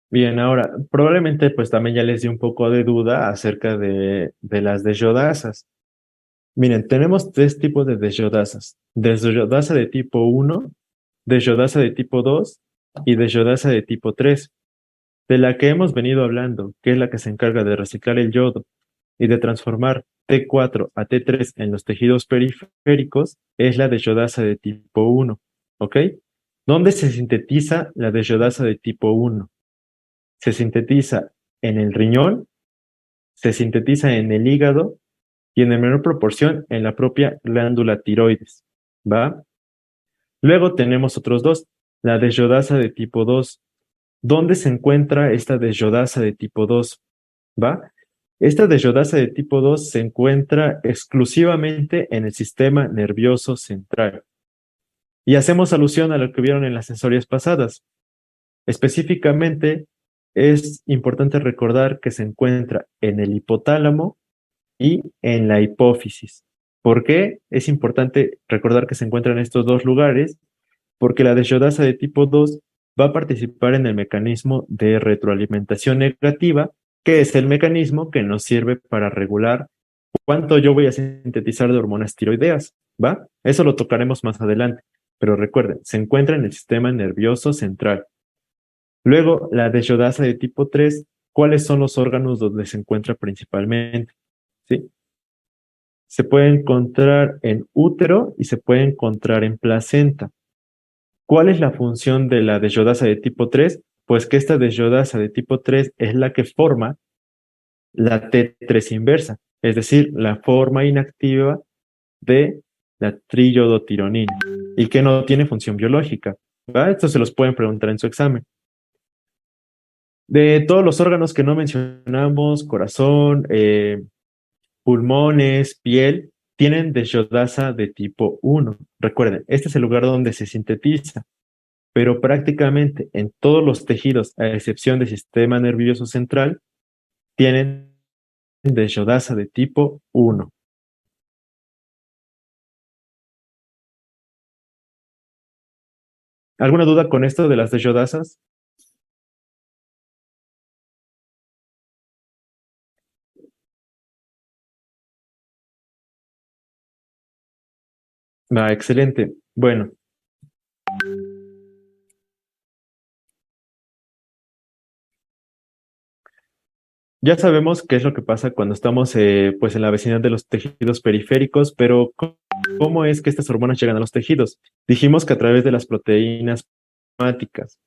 Bien, ahora, probablemente pues también ya les di un poco de duda acerca de las desyodasas. Miren, tenemos tres tipos de desyodasas. Desyodasa de tipo 1, desyodasa de tipo 2 y desyodasa de tipo 3. De la que hemos venido hablando, que es la que se encarga de reciclar el yodo y de transformar T4 a T3 en los tejidos periféricos, es la desyodasa de tipo 1. ¿Ok? ¿Dónde se sintetiza la desyodasa de tipo 1? Se sintetiza en el riñón, se sintetiza en el hígado y en menor proporción en la propia glándula tiroides. ¿Va? Luego tenemos otros dos, la desyodasa de tipo 2. ¿Dónde se encuentra esta desyodasa de tipo 2? ¿Va? Esta desyodasa de tipo 2 se encuentra exclusivamente en el sistema nervioso central. Y hacemos alusión a lo que vieron en las sensorias pasadas. Específicamente, es importante recordar que se encuentra en el hipotálamo y en la hipófisis. ¿Por qué? Es importante recordar que se encuentra en estos dos lugares, porque la desyodasa de tipo 2 va a participar en el mecanismo de retroalimentación negativa, que es el mecanismo que nos sirve para regular cuánto yo voy a sintetizar de hormonas tiroideas, ¿va? Eso lo tocaremos más adelante, pero recuerden, se encuentra en el sistema nervioso central. Luego, la desyodasa de tipo 3, ¿cuáles son los órganos donde se encuentra principalmente? ¿Sí? Se puede encontrar en útero y se puede encontrar en placenta. ¿Cuál es la función de la desyodasa de tipo 3? Pues que esta desyodasa de tipo 3 es la que forma la T3 inversa, es decir, la forma inactiva de la triyodotironina y que no tiene función biológica. ¿Va? Esto se los pueden preguntar en su examen. De todos los órganos que no mencionamos, corazón, pulmones, piel, tienen desyodasa de tipo 1. Recuerden, este es el lugar donde se sintetiza, pero prácticamente en todos los tejidos, a excepción del sistema nervioso central, tienen desyodasa de tipo 1. ¿Alguna duda con esto de las desyodasas? Ah, excelente. Bueno, ya sabemos qué es lo que pasa cuando estamos pues en la vecindad de los tejidos periféricos, pero ¿cómo es que estas hormonas llegan a los tejidos? Dijimos que a través de las proteínas plasmáticas.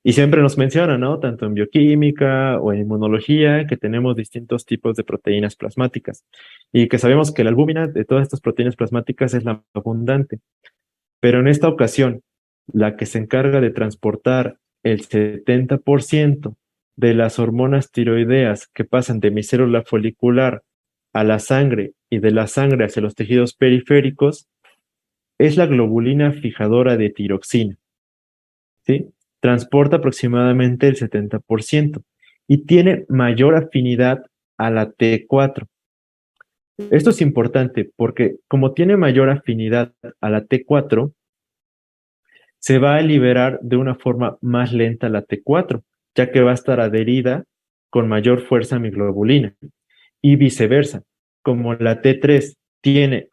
Y siempre nos mencionan, ¿no? Tanto en bioquímica o en inmunología, que tenemos distintos tipos de proteínas plasmáticas. Y que sabemos que la albúmina de todas estas proteínas plasmáticas es la abundante. Pero en esta ocasión, la que se encarga de transportar el 70% de las hormonas tiroideas que pasan de mi célula folicular a la sangre y de la sangre hacia los tejidos periféricos es la globulina fijadora de tiroxina, ¿sí? Transporta aproximadamente el 70% y tiene mayor afinidad a la T4. Esto es importante porque como tiene mayor afinidad a la T4, se va a liberar de una forma más lenta la T4, ya que va a estar adherida con mayor fuerza a mi globulina. Y viceversa, como la T3 tiene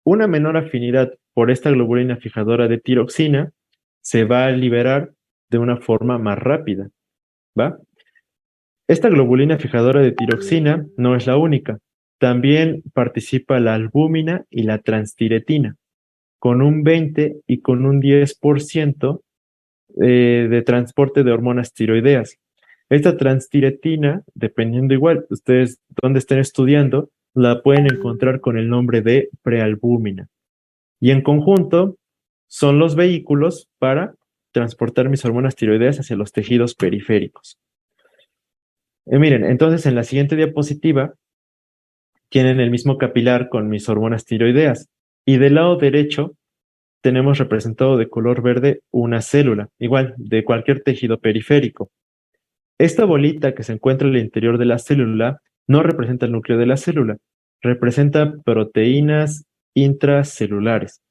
una menor afinidad por esta globulina fijadora de tiroxina, se va a liberar de una forma más rápida, ¿va? Esta globulina fijadora de tiroxina no es la única. También participa la albúmina y la transtiretina, con un 20 y con un 10% de transporte de hormonas tiroideas. Esta transtiretina, dependiendo igual, ustedes donde estén estudiando, la pueden encontrar con el nombre de prealbúmina. Y en conjunto son los vehículos para transportar mis hormonas tiroideas hacia los tejidos periféricos. Miren, entonces en la siguiente diapositiva tienen el mismo capilar con mis hormonas tiroideas. Y del lado derecho tenemos representado de color verde una célula, igual, de cualquier tejido periférico. Esta bolita que se encuentra en el interior de la célula no representa el núcleo de la célula, representa proteínas intracelulares.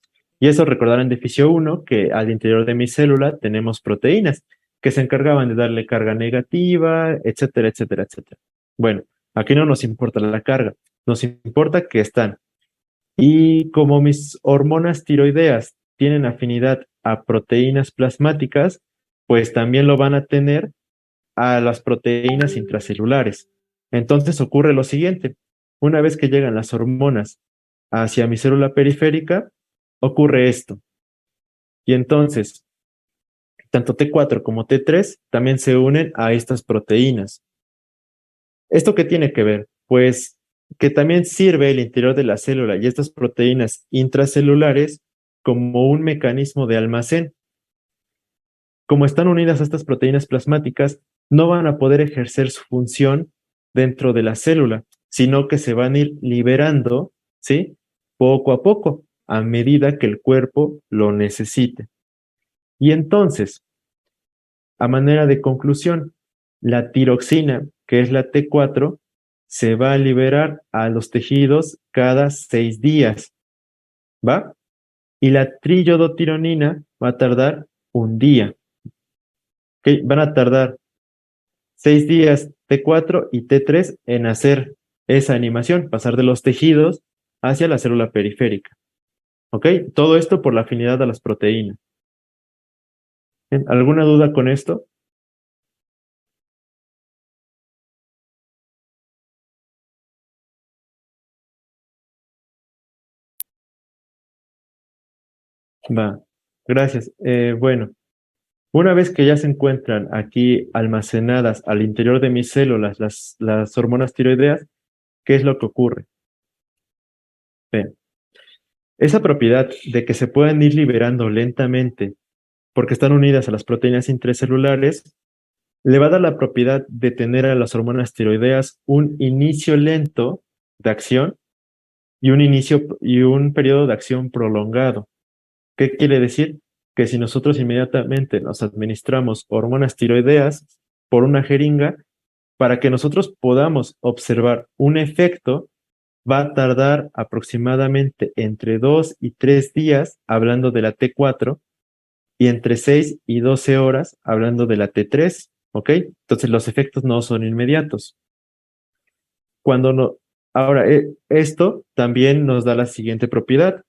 Y eso recordarán de Fisio 1 que al interior de mi célula tenemos proteínas que se encargaban de darle carga negativa, etcétera, etcétera, etcétera. Bueno, aquí no nos importa la carga, nos importa que están Y como mis hormonas tiroideas tienen afinidad a proteínas plasmáticas, pues también lo van a tener a las proteínas intracelulares. Entonces ocurre lo siguiente, una vez que llegan las hormonas hacia mi célula periférica, ocurre esto. Y entonces, tanto T4 como T3 también se unen a estas proteínas. ¿Esto qué tiene que ver? Pues que también sirve el interior de la célula y estas proteínas intracelulares como un mecanismo de almacén. Como están unidas a estas proteínas plasmáticas, no van a poder ejercer su función dentro de la célula, sino que se van a ir liberando, ¿sí? Poco a poco, a medida que el cuerpo lo necesite. Y entonces, a manera de conclusión, la tiroxina, que es la T4, se va a liberar a los tejidos cada 6 días, ¿va? Y la triiodotironina va a tardar un día, ¿ok? Van a tardar 6 días T4 y T3 en hacer esa animación, pasar de los tejidos hacia la célula periférica, ¿ok? Todo esto por la afinidad a las proteínas. ¿Bien? ¿Alguna duda con esto? Va, gracias. Bueno, una vez que ya se encuentran aquí almacenadas al interior de mis células las hormonas tiroideas, ¿qué es lo que ocurre? Ven, esa propiedad de que se pueden ir liberando lentamente porque están unidas a las proteínas intracelulares, le va a dar la propiedad de tener a las hormonas tiroideas un inicio lento de acción y un inicio y un periodo de acción prolongado. ¿Qué quiere decir? Que si nosotros inmediatamente nos administramos hormonas tiroideas por una jeringa, para que nosotros podamos observar un efecto, va a tardar aproximadamente entre 2 y 3 días, hablando de la T4, y entre 6 y 12 horas, hablando de la T3, ¿ok? Entonces los efectos no son inmediatos. Cuando no, ahora, esto también nos da la siguiente propiedad,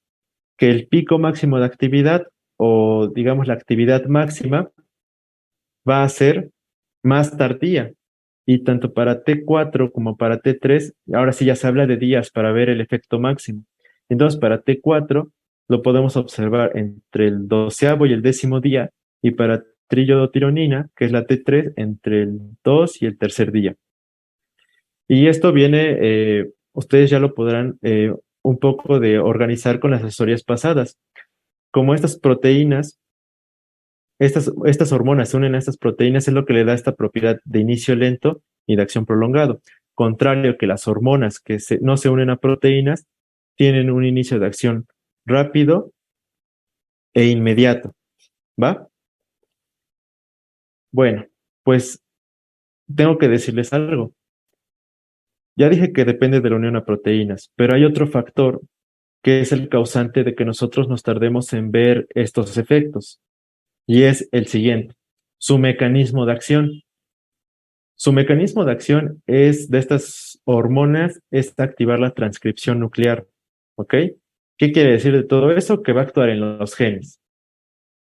que el pico máximo de actividad o digamos la actividad máxima va a ser más tardía. Y tanto para T4 como para T3, ahora sí ya se habla de días para ver el efecto máximo. Entonces, para T4 lo podemos observar entre el 12º y el 10º día, y para triiodotironina, que es la T3, entre el 2 y el tercer día. Y esto viene, ustedes ya lo podrán un poco de organizar con las asesorías pasadas. Como estas proteínas, estas hormonas se unen a estas proteínas, es lo que le da esta propiedad de inicio lento y de acción prolongado. Contrario que las hormonas que no se unen a proteínas tienen un inicio de acción rápido e inmediato. ¿Va? Bueno, pues tengo que decirles algo. Ya dije que depende de la unión a proteínas, pero hay otro factor que es el causante de que nosotros nos tardemos en ver estos efectos, y es el siguiente, su mecanismo de acción. Su mecanismo de acción es de estas hormonas, es activar la transcripción nuclear, ¿ok? ¿Qué quiere decir de todo eso? Que va a actuar en los genes.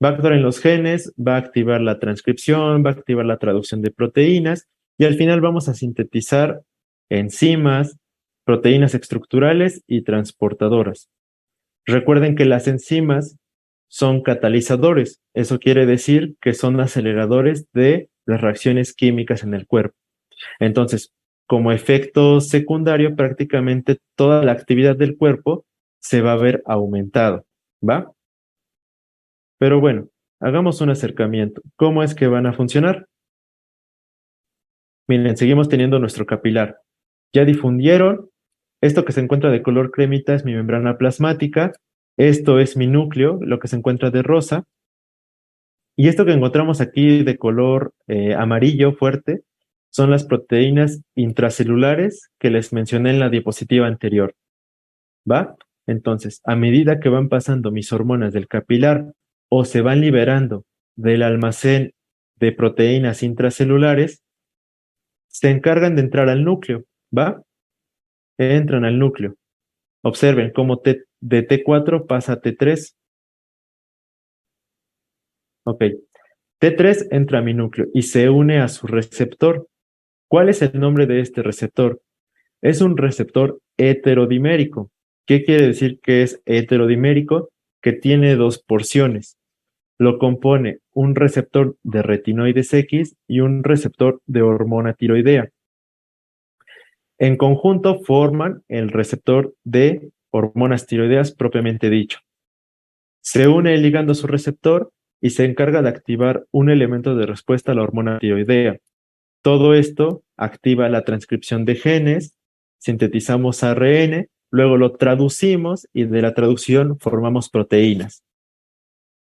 Va a actuar en los genes, va a activar la transcripción, va a activar la traducción de proteínas y al final vamos a sintetizar enzimas, proteínas estructurales y transportadoras. Recuerden que las enzimas son catalizadores. Eso quiere decir que son aceleradores de las reacciones químicas en el cuerpo. Entonces, como efecto secundario, prácticamente toda la actividad del cuerpo se va a ver aumentado, ¿va? Pero bueno, hagamos un acercamiento. ¿Cómo es que van a funcionar? Miren, seguimos teniendo nuestro capilar. Ya difundieron. Esto que se encuentra de color cremita es mi membrana plasmática. Esto es mi núcleo, lo que se encuentra de rosa. Y esto que encontramos aquí de color amarillo fuerte son las proteínas intracelulares que les mencioné en la diapositiva anterior. ¿Va? Entonces, a medida que van pasando mis hormonas del capilar o se van liberando del almacén de proteínas intracelulares, se encargan de entrar al núcleo, ¿va? Entran al núcleo. Observen cómo de T4 pasa a T3. Ok. T3 entra a mi núcleo y se une a su receptor. ¿Cuál es el nombre de este receptor? Es un receptor heterodimérico. ¿Qué quiere decir que es heterodimérico? Que tiene dos porciones. Lo compone un receptor de retinoides X y un receptor de hormona tiroidea. En conjunto forman el receptor de hormonas tiroideas propiamente dicho. Se une el ligando a su receptor y se encarga de activar un elemento de respuesta a la hormona tiroidea. Todo esto activa la transcripción de genes, sintetizamos ARN, luego lo traducimos y de la traducción formamos proteínas.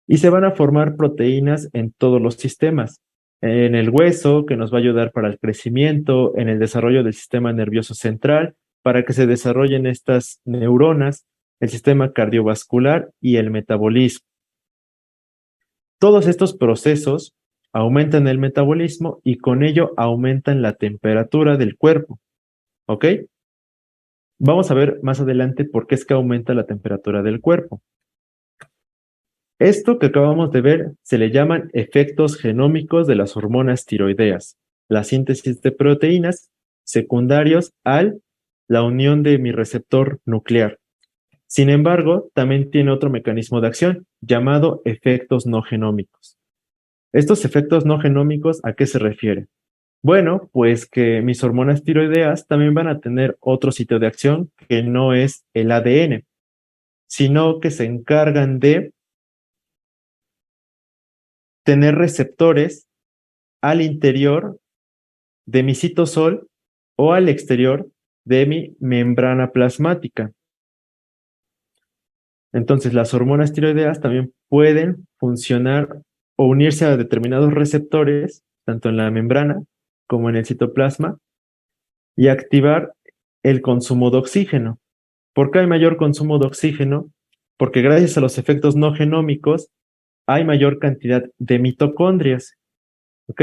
Y se van a formar proteínas en todos los sistemas. En el hueso, que nos va a ayudar para el crecimiento, en el desarrollo del sistema nervioso central, para que se desarrollen estas neuronas, el sistema cardiovascular y el metabolismo. Todos estos procesos aumentan el metabolismo y con ello aumentan la temperatura del cuerpo. ¿Ok? Vamos a ver más adelante por qué es que aumenta la temperatura del cuerpo. Esto que acabamos de ver se le llaman efectos genómicos de las hormonas tiroideas, la síntesis de proteínas secundarios a la unión de mi receptor nuclear. Sin embargo, también tiene otro mecanismo de acción llamado efectos no genómicos. ¿Estos efectos no genómicos a qué se refieren? Bueno, pues que mis hormonas tiroideas también van a tener otro sitio de acción que no es el ADN, sino que se encargan de tener receptores al interior de mi citosol o al exterior de mi membrana plasmática. Entonces, las hormonas tiroideas también pueden funcionar o unirse a determinados receptores, tanto en la membrana como en el citoplasma, y activar el consumo de oxígeno. ¿Por qué hay mayor consumo de oxígeno? Porque gracias a los efectos no genómicos hay mayor cantidad de mitocondrias. ¿Ok?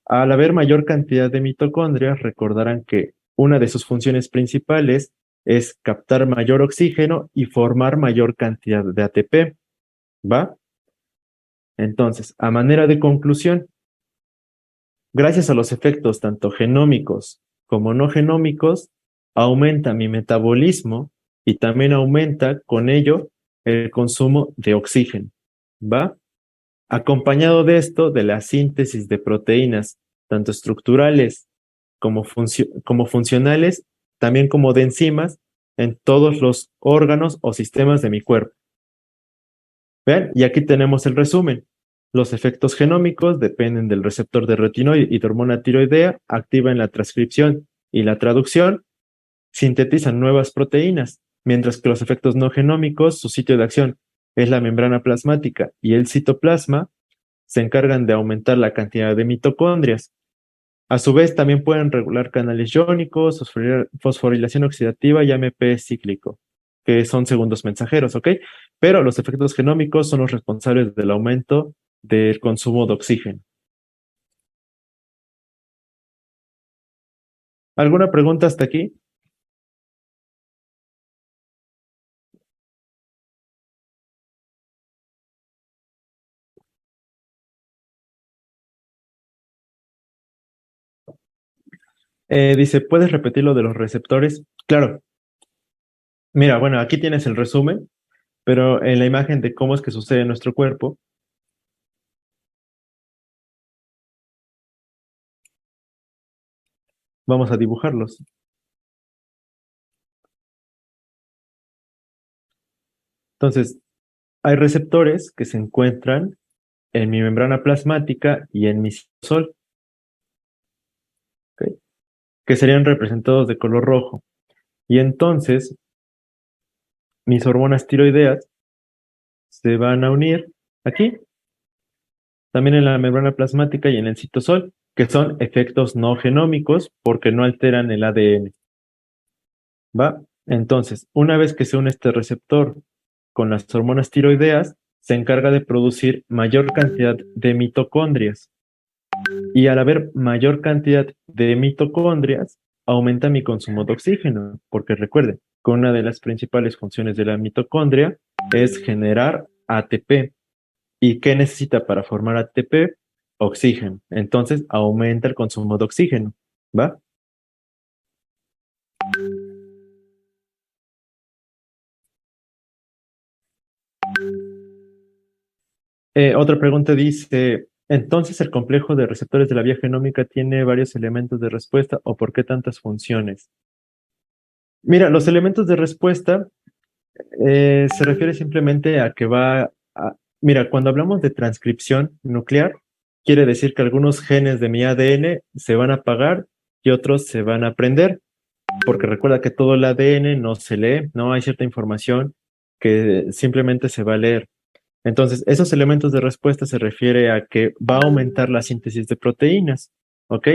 Al haber mayor cantidad de mitocondrias, recordarán que una de sus funciones principales es captar mayor oxígeno y formar mayor cantidad de ATP. ¿Va? Entonces, a manera de conclusión, gracias a los efectos tanto genómicos como no genómicos, aumenta mi metabolismo y también aumenta con ello el consumo de oxígeno. ¿Va? Acompañado de esto, de la síntesis de proteínas, tanto estructurales como funcionales, también como de enzimas, en todos los órganos o sistemas de mi cuerpo. ¿Vean? Y aquí tenemos el resumen. Los efectos genómicos dependen del receptor de retinoide y de hormona tiroidea, activan la transcripción y la traducción, sintetizan nuevas proteínas, mientras que los efectos no genómicos, su sitio de acción es la membrana plasmática y el citoplasma, se encargan de aumentar la cantidad de mitocondrias. A su vez, también pueden regular canales iónicos, fosforilación oxidativa y AMP cíclico, que son segundos mensajeros, ¿ok? Pero los efectos genómicos son los responsables del aumento del consumo de oxígeno. ¿Alguna pregunta hasta aquí? Dice, ¿puedes repetir lo de los receptores? Claro. Mira, bueno, aquí tienes el resumen, pero en la imagen de cómo es que sucede en nuestro cuerpo, vamos a dibujarlos. Entonces, hay receptores que se encuentran en mi membrana plasmática y en mi citosol, ¿ok? Que serían representados de color rojo. Y entonces, mis hormonas tiroideas se van a unir aquí, también en la membrana plasmática y en el citosol, que son efectos no genómicos porque no alteran el ADN. ¿Va? Entonces, una vez que se une este receptor con las hormonas tiroideas, se encarga de producir mayor cantidad de mitocondrias. Y al haber mayor cantidad de mitocondrias, aumenta mi consumo de oxígeno, porque recuerden que una de las principales funciones de la mitocondria es generar ATP. ¿Y qué necesita para formar ATP? Oxígeno. Entonces aumenta el consumo de oxígeno, ¿va? Otra pregunta dice, entonces el complejo de receptores de la vía genómica tiene varios elementos de respuesta o por qué tantas funciones. Mira, los elementos de respuesta se refiere simplemente a que mira, cuando hablamos de transcripción nuclear, quiere decir que algunos genes de mi ADN se van a apagar y otros se van a prender, porque recuerda que todo el ADN no se lee, no hay cierta información que simplemente se va a leer. Entonces, esos elementos de respuesta se refiere a que va a aumentar la síntesis de proteínas, ¿ok?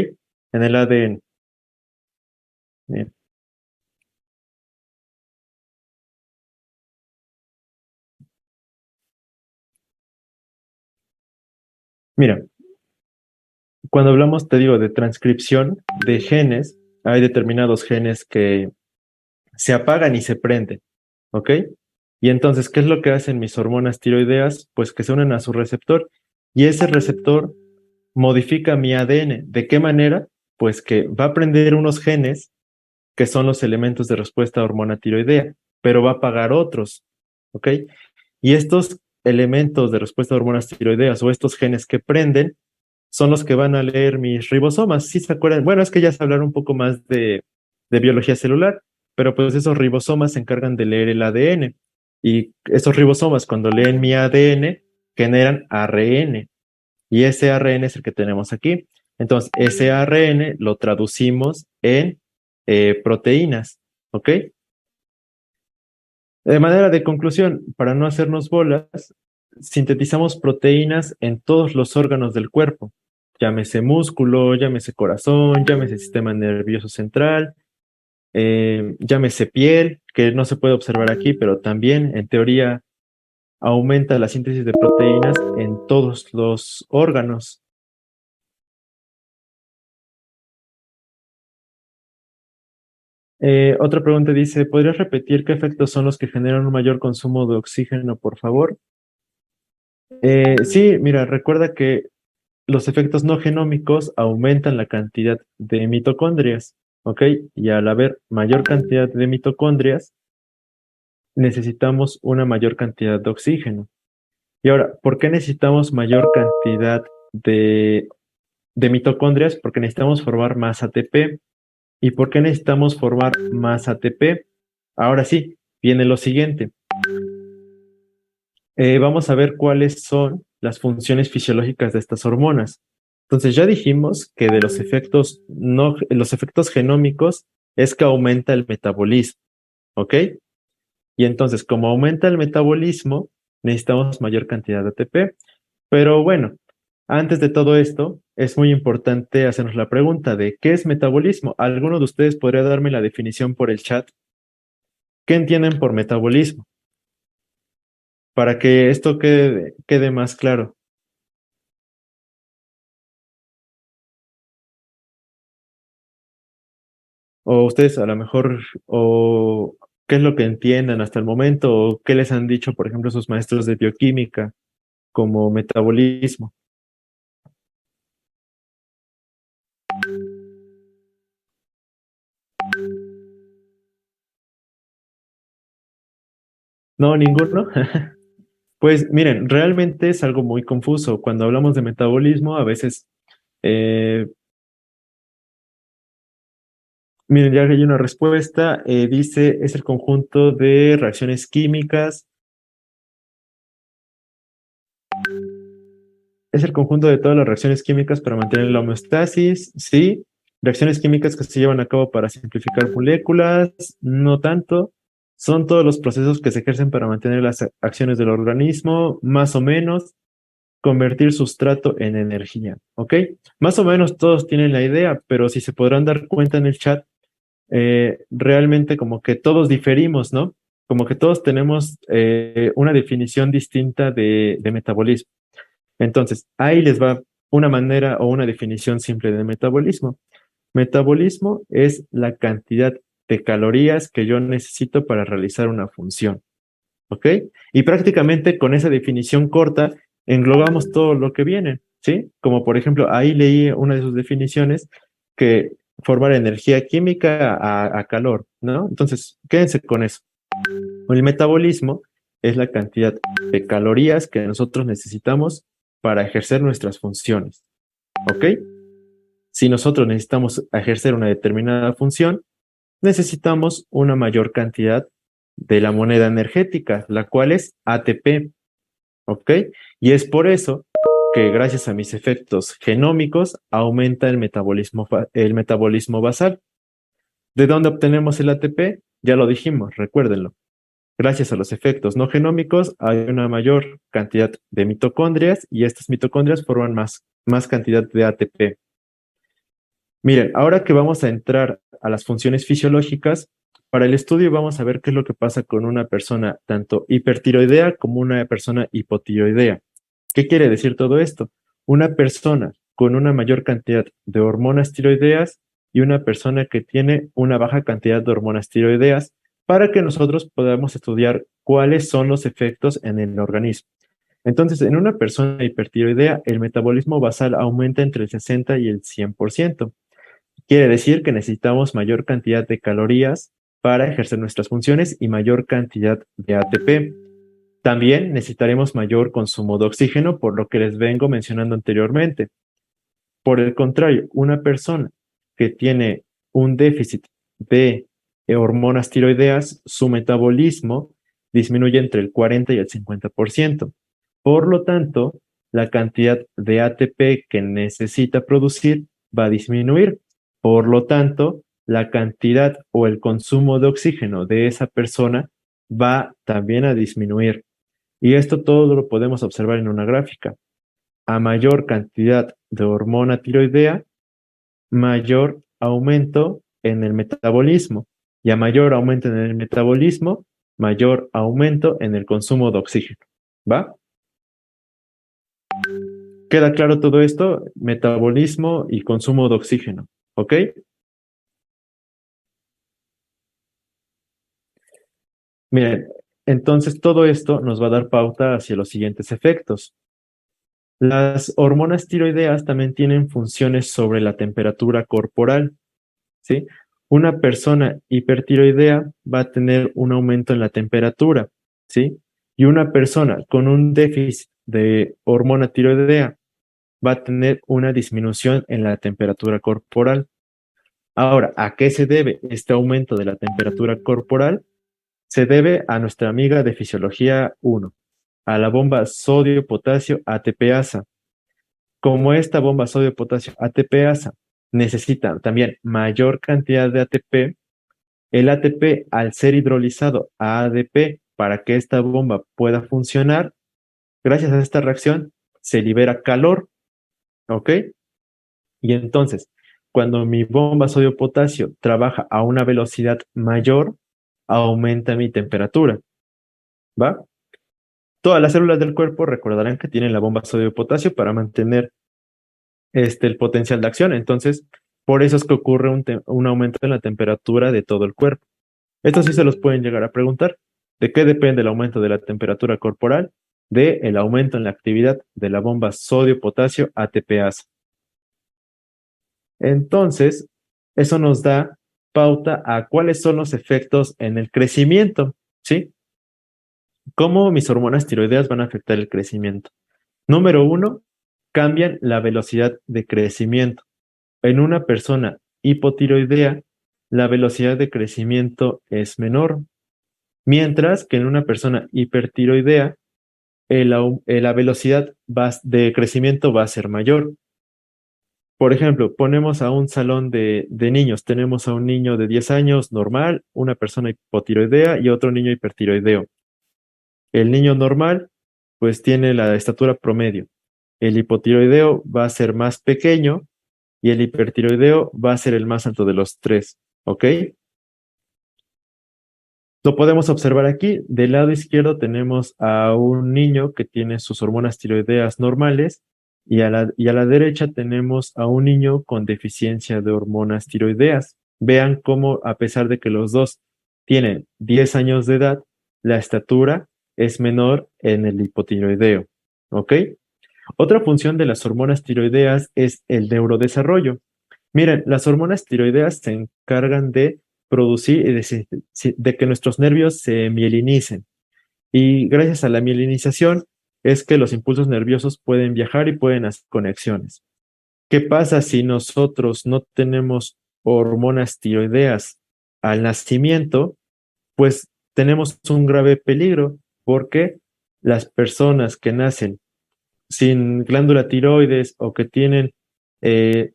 En el ADN. Bien. Mira, cuando hablamos, te digo, de transcripción de genes, hay determinados genes que se apagan y se prenden, ¿ok? Y entonces, ¿qué es lo que hacen mis hormonas tiroideas? Pues que se unen a su receptor y ese receptor modifica mi ADN. ¿De qué manera? Pues que va a prender unos genes que son los elementos de respuesta a hormona tiroidea, pero va a apagar otros, ¿ok? Y estos elementos de respuesta a hormonas tiroideas o estos genes que prenden son los que van a leer mis ribosomas. ¿Sí se acuerdan? Bueno, es que ya se hablaron un poco más de biología celular, pero pues esos ribosomas se encargan de leer el ADN. Y esos ribosomas, cuando leen mi ADN, generan ARN. Y ese ARN es el que tenemos aquí. Entonces, ese ARN lo traducimos en proteínas, ¿ok? De manera de conclusión, para no hacernos bolas, sintetizamos proteínas en todos los órganos del cuerpo. Llámese músculo, llámese corazón, llámese sistema nervioso central, llámese piel, que no se puede observar aquí, pero también en teoría aumenta la síntesis de proteínas en todos los órganos. Otra pregunta dice, ¿podrías repetir qué efectos son los que generan un mayor consumo de oxígeno, por favor? Sí, mira, recuerda que los efectos no genómicos aumentan la cantidad de mitocondrias, ¿ok? Y al haber mayor cantidad de mitocondrias, necesitamos una mayor cantidad de oxígeno. Y ahora, ¿por qué necesitamos mayor cantidad de mitocondrias? Porque necesitamos formar más ATP. ¿Y por qué necesitamos formar más ATP? Ahora sí, viene lo siguiente. Vamos a ver cuáles son las funciones fisiológicas de estas hormonas. Entonces ya dijimos que de los efectos no, los efectos genómicos es que aumenta el metabolismo, ¿ok? Y entonces, como aumenta el metabolismo, necesitamos mayor cantidad de ATP. Pero bueno, antes de todo esto, es muy importante hacernos la pregunta de ¿qué es metabolismo? ¿Alguno de ustedes podría darme la definición por el chat? ¿Qué entienden por metabolismo? Para que esto quede más claro. O ustedes a lo mejor, o qué es lo que entiendan hasta el momento, o qué les han dicho, por ejemplo, sus maestros de bioquímica como metabolismo. No, ninguno. Pues miren, realmente es algo muy confuso. Cuando hablamos de metabolismo, a veces, eh, miren, ya hay una respuesta, dice, es el conjunto de reacciones químicas, es el conjunto de todas las reacciones químicas para mantener la homeostasis, sí. Reacciones químicas que se llevan a cabo para simplificar moléculas, no tanto. Son todos los procesos que se ejercen para mantener las acciones del organismo, más o menos. Convertir sustrato en energía, ¿ok? Más o menos todos tienen la idea, pero si se podrán dar cuenta en el chat, realmente como que todos diferimos, ¿no? Como que todos tenemos una definición distinta de metabolismo. Entonces, ahí les va una manera o una definición simple de metabolismo. Metabolismo es la cantidad de calorías que yo necesito para realizar una función. ¿Ok? Y prácticamente con esa definición corta englobamos todo lo que viene, ¿sí? Como por ejemplo, ahí leí una de sus definiciones que formar energía química a calor, ¿no? Entonces, quédense con eso. El metabolismo es la cantidad de calorías que nosotros necesitamos para ejercer nuestras funciones, ¿ok? Si nosotros necesitamos ejercer una determinada función, necesitamos una mayor cantidad de la moneda energética, la cual es ATP, ¿ok? Y es por eso que gracias a mis efectos genómicos aumenta el metabolismo basal. ¿De dónde obtenemos el ATP? Ya lo dijimos, recuérdenlo. Gracias a los efectos no genómicos hay una mayor cantidad de mitocondrias y estas mitocondrias forman más cantidad de ATP. Miren, ahora que vamos a entrar a las funciones fisiológicas, para el estudio vamos a ver qué es lo que pasa con una persona tanto hipertiroidea como una persona hipotiroidea. ¿Qué quiere decir todo esto? Una persona con una mayor cantidad de hormonas tiroideas y una persona que tiene una baja cantidad de hormonas tiroideas para que nosotros podamos estudiar cuáles son los efectos en el organismo. Entonces, en una persona hipertiroidea, el metabolismo basal aumenta entre el 60 y el 100%. Quiere decir que necesitamos mayor cantidad de calorías para ejercer nuestras funciones y mayor cantidad de ATP. También necesitaremos mayor consumo de oxígeno, por lo que les vengo mencionando anteriormente. Por el contrario, una persona que tiene un déficit de hormonas tiroideas, su metabolismo disminuye entre el 40 y el 50%. Por lo tanto, la cantidad de ATP que necesita producir va a disminuir. Por lo tanto, la cantidad o el consumo de oxígeno de esa persona va también a disminuir. Y esto todo lo podemos observar en una gráfica. A mayor cantidad de hormona tiroidea, mayor aumento en el metabolismo. Y a mayor aumento en el metabolismo, mayor aumento en el consumo de oxígeno. ¿Va? ¿Queda claro todo esto? Metabolismo y consumo de oxígeno. ¿Ok? Miren, entonces todo esto nos va a dar pauta hacia los siguientes efectos. Las hormonas tiroideas también tienen funciones sobre la temperatura corporal, ¿sí? Una persona hipertiroidea va a tener un aumento en la temperatura, ¿sí? Y una persona con un déficit de hormona tiroidea va a tener una disminución en la temperatura corporal. Ahora, ¿a qué se debe este aumento de la temperatura corporal? Se debe a nuestra amiga de fisiología 1, a la bomba sodio-potasio ATPasa. Como esta bomba sodio-potasio ATPasa necesita también mayor cantidad de ATP, el ATP al ser hidrolizado a ADP para que esta bomba pueda funcionar, gracias a esta reacción se libera calor, ¿ok? Y entonces, cuando mi bomba sodio-potasio trabaja a una velocidad mayor, aumenta mi temperatura, ¿va? Todas las células del cuerpo recordarán que tienen la bomba sodio-potasio para mantener el potencial de acción. Entonces, por eso es que ocurre un aumento en la temperatura de todo el cuerpo. Esto sí se los pueden llegar a preguntar. ¿De qué depende el aumento de la temperatura corporal? El aumento en la actividad de la bomba sodio-potasio ATPasa. Entonces, eso nos da pauta a cuáles son los efectos en el crecimiento, ¿sí? ¿Cómo mis hormonas tiroideas van a afectar el crecimiento? Número uno, cambian la velocidad de crecimiento. En una persona hipotiroidea, la velocidad de crecimiento es menor, mientras que en una persona hipertiroidea, la velocidad de crecimiento va a ser mayor. Por ejemplo, ponemos a un salón de niños, tenemos a un niño de 10 años normal, una persona hipotiroidea y otro niño hipertiroideo. El niño normal, pues tiene la estatura promedio. El hipotiroideo va a ser más pequeño y el hipertiroideo va a ser el más alto de los tres, ¿ok? Lo podemos observar aquí. Del lado izquierdo tenemos a un niño que tiene sus hormonas tiroideas normales y a la derecha tenemos a un niño con deficiencia de hormonas tiroideas. Vean cómo, a pesar de que los dos tienen 10 años de edad, la estatura es menor en el hipotiroideo. ¿Ok? Otra función de las hormonas tiroideas es el neurodesarrollo. Miren, las hormonas tiroideas se encargan de producir y de que nuestros nervios se mielinicen. Y gracias a la mielinización es que los impulsos nerviosos pueden viajar y pueden hacer conexiones. ¿Qué pasa si nosotros no tenemos hormonas tiroideas al nacimiento? Pues tenemos un grave peligro porque las personas que nacen sin glándula tiroides o que tienen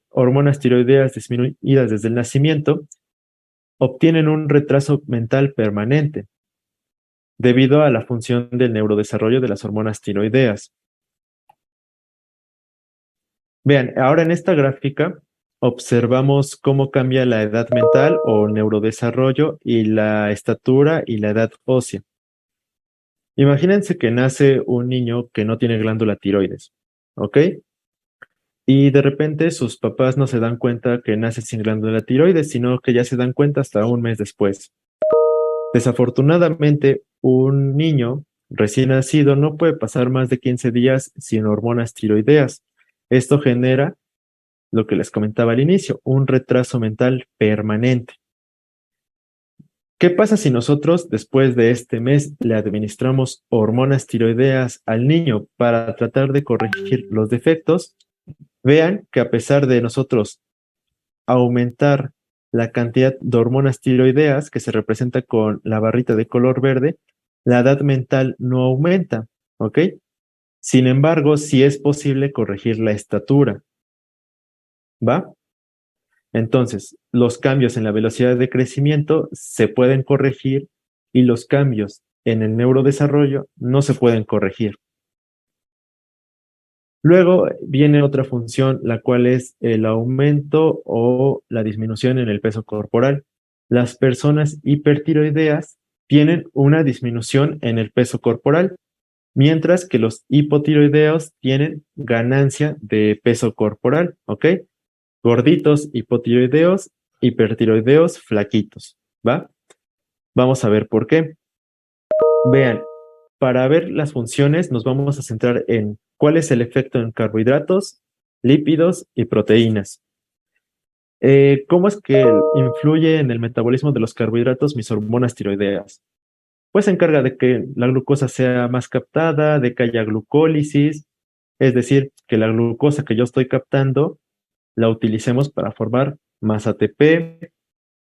hormonas tiroideas disminuidas desde el nacimiento, obtienen un retraso mental permanente debido a la función del neurodesarrollo de las hormonas tiroideas. Vean, ahora en esta gráfica observamos cómo cambia la edad mental o neurodesarrollo y la estatura y la edad ósea. Imagínense que nace un niño que no tiene glándula tiroides, ¿ok? Y de repente sus papás no se dan cuenta que nace sin glándula tiroides, sino que ya se dan cuenta hasta un mes después. Desafortunadamente, un niño recién nacido no puede pasar más de 15 días sin hormonas tiroideas. Esto genera lo que les comentaba al inicio, un retraso mental permanente. ¿Qué pasa si nosotros después de este mes le administramos hormonas tiroideas al niño para tratar de corregir los defectos? Vean que a pesar de nosotros aumentar la cantidad de hormonas tiroideas que se representa con la barrita de color verde, la edad mental no aumenta, ¿ok? Sin embargo, sí es posible corregir la estatura, ¿va? Entonces, los cambios en la velocidad de crecimiento se pueden corregir y los cambios en el neurodesarrollo no se pueden corregir. Luego viene otra función, la cual es el aumento o la disminución en el peso corporal. Las personas hipertiroideas tienen una disminución en el peso corporal, mientras que los hipotiroideos tienen ganancia de peso corporal, ¿ok? Gorditos hipotiroideos, hipertiroideos flaquitos, ¿va? Vamos a ver por qué. Vean, para ver las funciones nos vamos a centrar en cuál es el efecto en carbohidratos, lípidos y proteínas. ¿Cómo es que influye en el metabolismo de los carbohidratos mis hormonas tiroideas? Pues se encarga de que la glucosa sea más captada, de que haya glucólisis, es decir, que la glucosa que yo estoy captando la utilicemos para formar más ATP,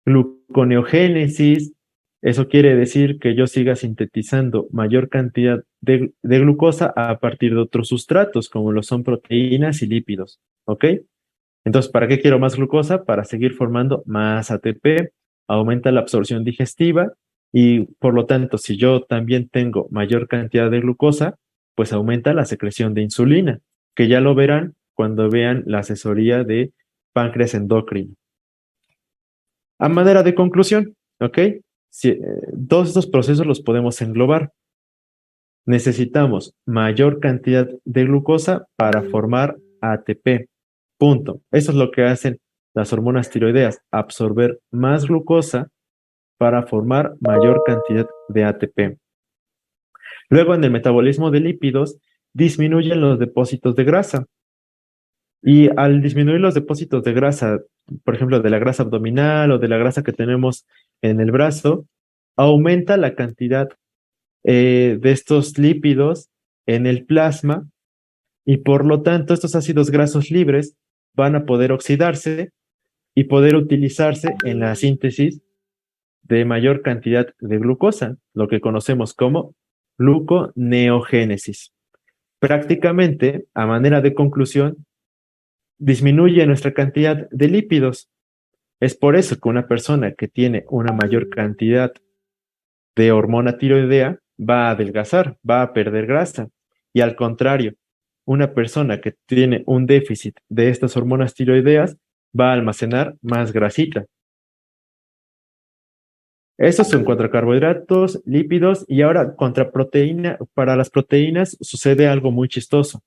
gluconeogénesis. Eso quiere decir que yo siga sintetizando mayor cantidad de glucosa a partir de otros sustratos, como lo son proteínas y lípidos. ¿Ok? Entonces, ¿para qué quiero más glucosa? Para seguir formando más ATP, aumenta la absorción digestiva y por lo tanto, si yo también tengo mayor cantidad de glucosa, pues aumenta la secreción de insulina, que ya lo verán cuando vean la asesoría de páncreas endocrino. A manera de conclusión, ¿ok? Todos estos procesos los podemos englobar. Necesitamos mayor cantidad de glucosa para formar ATP. Punto. Eso es lo que hacen las hormonas tiroideas, absorber más glucosa para formar mayor cantidad de ATP. Luego, en el metabolismo de lípidos, disminuyen los depósitos de grasa. Y al disminuir los depósitos de grasa, por ejemplo, de la grasa abdominal o de la grasa que tenemos en el brazo, aumenta la cantidad de estos lípidos en el plasma y por lo tanto estos ácidos grasos libres van a poder oxidarse y poder utilizarse en la síntesis de mayor cantidad de glucosa, lo que conocemos como gluconeogénesis. Prácticamente, a manera de conclusión, disminuye nuestra cantidad de lípidos. Es por eso que una persona que tiene una mayor cantidad de hormona tiroidea va a adelgazar, va a perder grasa. Y al contrario, una persona que tiene un déficit de estas hormonas tiroideas va a almacenar más grasita. Estos son contra carbohidratos, lípidos y ahora contra proteína. Para las proteínas sucede algo muy chistoso.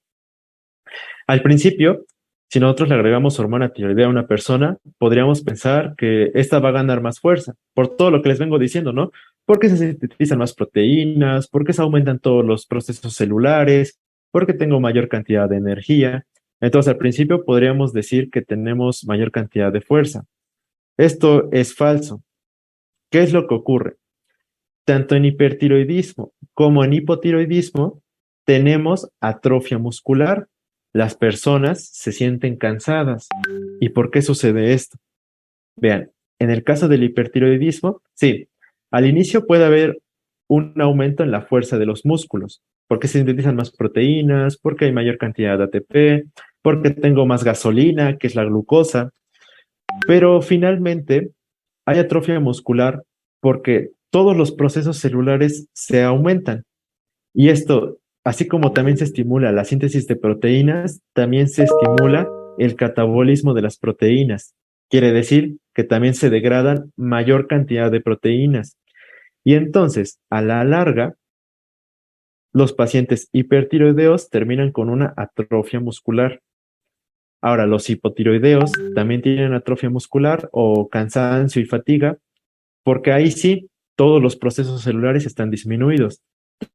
Al principio, si nosotros le agregamos hormona tiroidea a una persona, podríamos pensar que esta va a ganar más fuerza, por todo lo que les vengo diciendo, ¿no? Porque se sintetizan más proteínas, porque se aumentan todos los procesos celulares, porque tengo mayor cantidad de energía. Entonces, al principio podríamos decir que tenemos mayor cantidad de fuerza. Esto es falso. ¿Qué es lo que ocurre? Tanto en hipertiroidismo como en hipotiroidismo tenemos atrofia muscular. Las personas se sienten cansadas. ¿Y por qué sucede esto? Vean, en el caso del hipertiroidismo, sí, al inicio puede haber un aumento en la fuerza de los músculos, porque se sintetizan más proteínas, porque hay mayor cantidad de ATP, porque tengo más gasolina, que es la glucosa, pero finalmente hay atrofia muscular porque todos los procesos celulares se aumentan. Y esto, así como también se estimula la síntesis de proteínas, también se estimula el catabolismo de las proteínas. Quiere decir que también se degradan mayor cantidad de proteínas. Y entonces, a la larga, los pacientes hipertiroideos terminan con una atrofia muscular. Ahora, los hipotiroideos también tienen atrofia muscular o cansancio y fatiga, porque ahí sí todos los procesos celulares están disminuidos,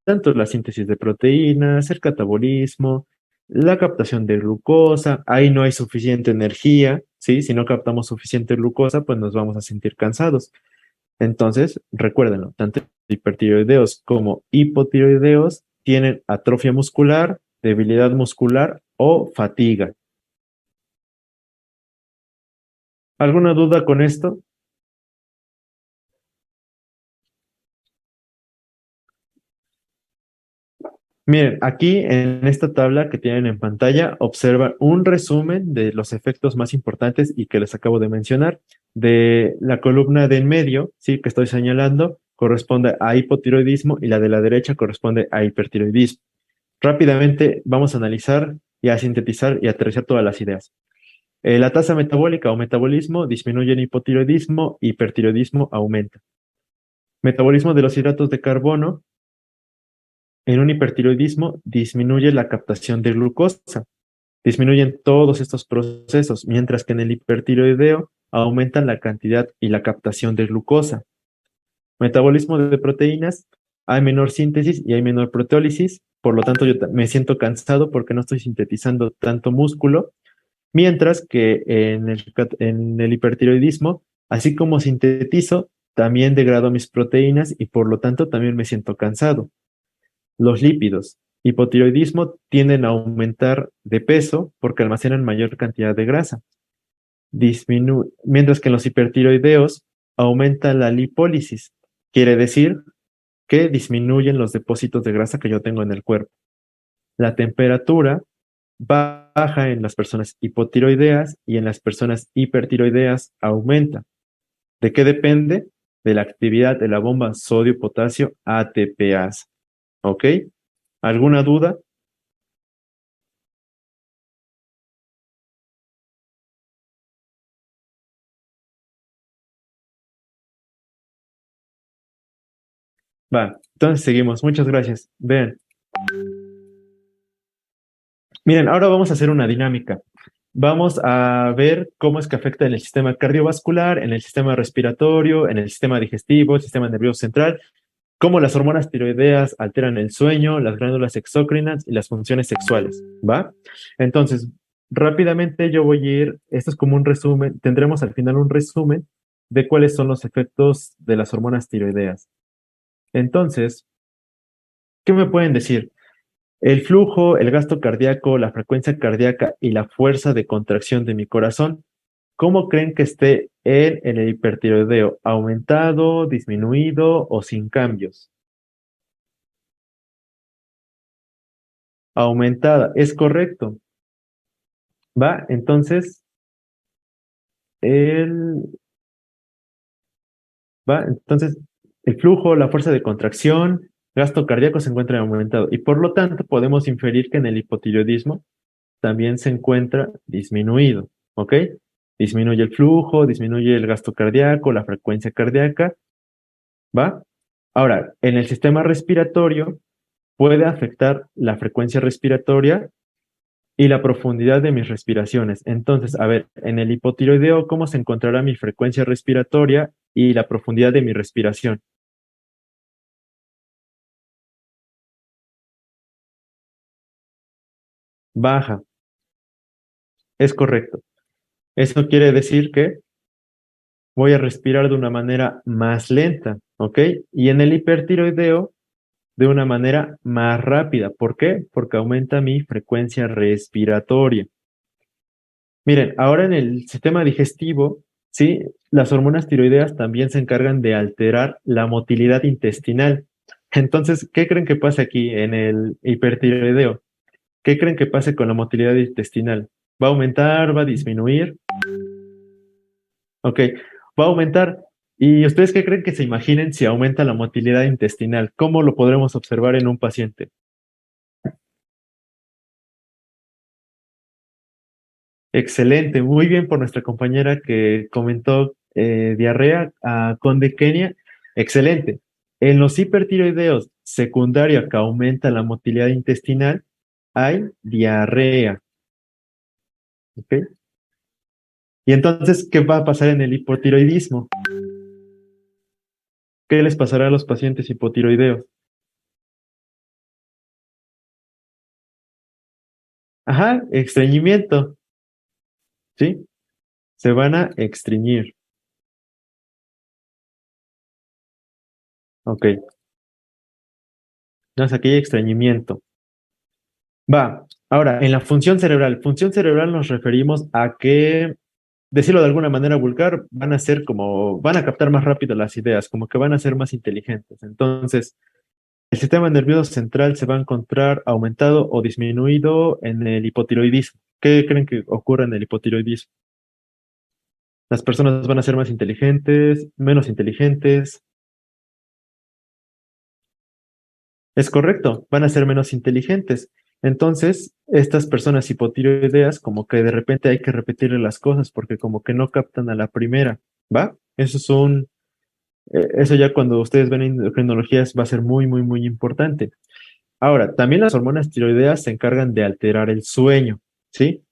tanto la síntesis de proteínas, el catabolismo, la captación de glucosa, ahí no hay suficiente energía, ¿sí? Si no captamos suficiente glucosa, pues nos vamos a sentir cansados. Entonces, recuérdenlo, tanto hipertiroideos como hipotiroideos tienen atrofia muscular, debilidad muscular o fatiga. ¿Alguna duda con esto? Miren, aquí en esta tabla que tienen en pantalla, observa un resumen de los efectos más importantes y que les acabo de mencionar. De la columna de en medio, sí, que estoy señalando, corresponde a hipotiroidismo y la de la derecha corresponde a hipertiroidismo. Rápidamente vamos a analizar y a sintetizar y aterrizar todas las ideas. La tasa metabólica o metabolismo disminuye en hipotiroidismo, hipertiroidismo aumenta. Metabolismo de los hidratos de carbono en un hipertiroidismo disminuye la captación de glucosa, disminuyen todos estos procesos, mientras que en el hipertiroideo aumentan la cantidad y la captación de glucosa. Metabolismo de proteínas, hay menor síntesis y hay menor proteólisis, por lo tanto yo me siento cansado porque no estoy sintetizando tanto músculo, mientras que en el hipertiroidismo, así como sintetizo, también degrado mis proteínas y por lo tanto también me siento cansado. Los lípidos, hipotiroidismo, tienden a aumentar de peso porque almacenan mayor cantidad de grasa. Mientras que en los hipertiroideos aumenta la lipólisis. Quiere decir que disminuyen los depósitos de grasa que yo tengo en el cuerpo. La temperatura baja en las personas hipotiroideas y en las personas hipertiroideas aumenta. ¿De qué depende? De la actividad de la bomba sodio-potasio ATPase. ¿Ok? ¿Alguna duda? Va, entonces seguimos. Muchas gracias. Vean, miren, ahora vamos a hacer una dinámica. Vamos a ver cómo es que afecta en el sistema cardiovascular, en el sistema respiratorio, en el sistema digestivo, el sistema nervioso central, cómo las hormonas tiroideas alteran el sueño, las glándulas exócrinas y las funciones sexuales. ¿Va? Entonces, rápidamente yo voy a ir, esto es como un resumen, tendremos al final un resumen de cuáles son los efectos de las hormonas tiroideas. Entonces, ¿qué me pueden decir? El flujo, el gasto cardíaco, la frecuencia cardíaca y la fuerza de contracción de mi corazón, ¿cómo creen que esté en el hipertiroideo? ¿Aumentado, disminuido o sin cambios? Aumentada, es correcto. ¿Va? Entonces, el, ¿va? Entonces, el flujo, la fuerza de contracción, gasto cardíaco se encuentra aumentado y por lo tanto podemos inferir que en el hipotiroidismo también se encuentra disminuido, ¿ok? Disminuye el flujo, disminuye el gasto cardíaco, la frecuencia cardíaca, ¿va? Ahora, en el sistema respiratorio puede afectar la frecuencia respiratoria y la profundidad de mis respiraciones. Entonces, a ver, en el hipotiroideo, ¿cómo se encontrará mi frecuencia respiratoria y la profundidad de mi respiración? Baja, es correcto. Eso quiere decir que voy a respirar de una manera más lenta, ¿ok? Y en el hipertiroideo, de una manera más rápida. ¿Por qué? Porque aumenta mi frecuencia respiratoria. Miren, ahora en el sistema digestivo, ¿sí? Las hormonas tiroideas también se encargan de alterar la motilidad intestinal. Entonces, ¿qué creen que pasa aquí en el hipertiroideo? ¿Qué creen que pase con la motilidad intestinal? ¿Va a aumentar? ¿Va a disminuir? Ok, va a aumentar. ¿Y ustedes qué creen que se imaginen si aumenta la motilidad intestinal? ¿Cómo lo podremos observar en un paciente? Excelente, muy bien por nuestra compañera que comentó diarrea con de Kenia. Excelente. En los hipertiroideos secundaria que aumenta la motilidad intestinal, hay diarrea. ¿Ok? Y entonces, ¿qué va a pasar en el hipotiroidismo? ¿Qué les pasará a los pacientes hipotiroideos? Ajá, estreñimiento, ¿sí? Se van a extriñir. Ok, entonces aquí hay estreñimiento. Va, ahora, en la función cerebral nos referimos a que, decirlo de alguna manera vulgar, van a ser como, van a captar más rápido las ideas, como que van a ser más inteligentes. Entonces, el sistema nervioso central se va a encontrar aumentado o disminuido en el hipotiroidismo. ¿Qué creen que ocurre en el hipotiroidismo? Las personas van a ser más inteligentes, menos inteligentes. Es correcto, van a ser menos inteligentes. Entonces, estas personas hipotiroideas, como que de repente hay que repetirle las cosas porque como que no captan a la primera, ¿va? Eso es eso ya cuando ustedes ven endocrinologías va a ser muy, muy, muy importante. Ahora, también las hormonas tiroideas se encargan de alterar el sueño, ¿sí?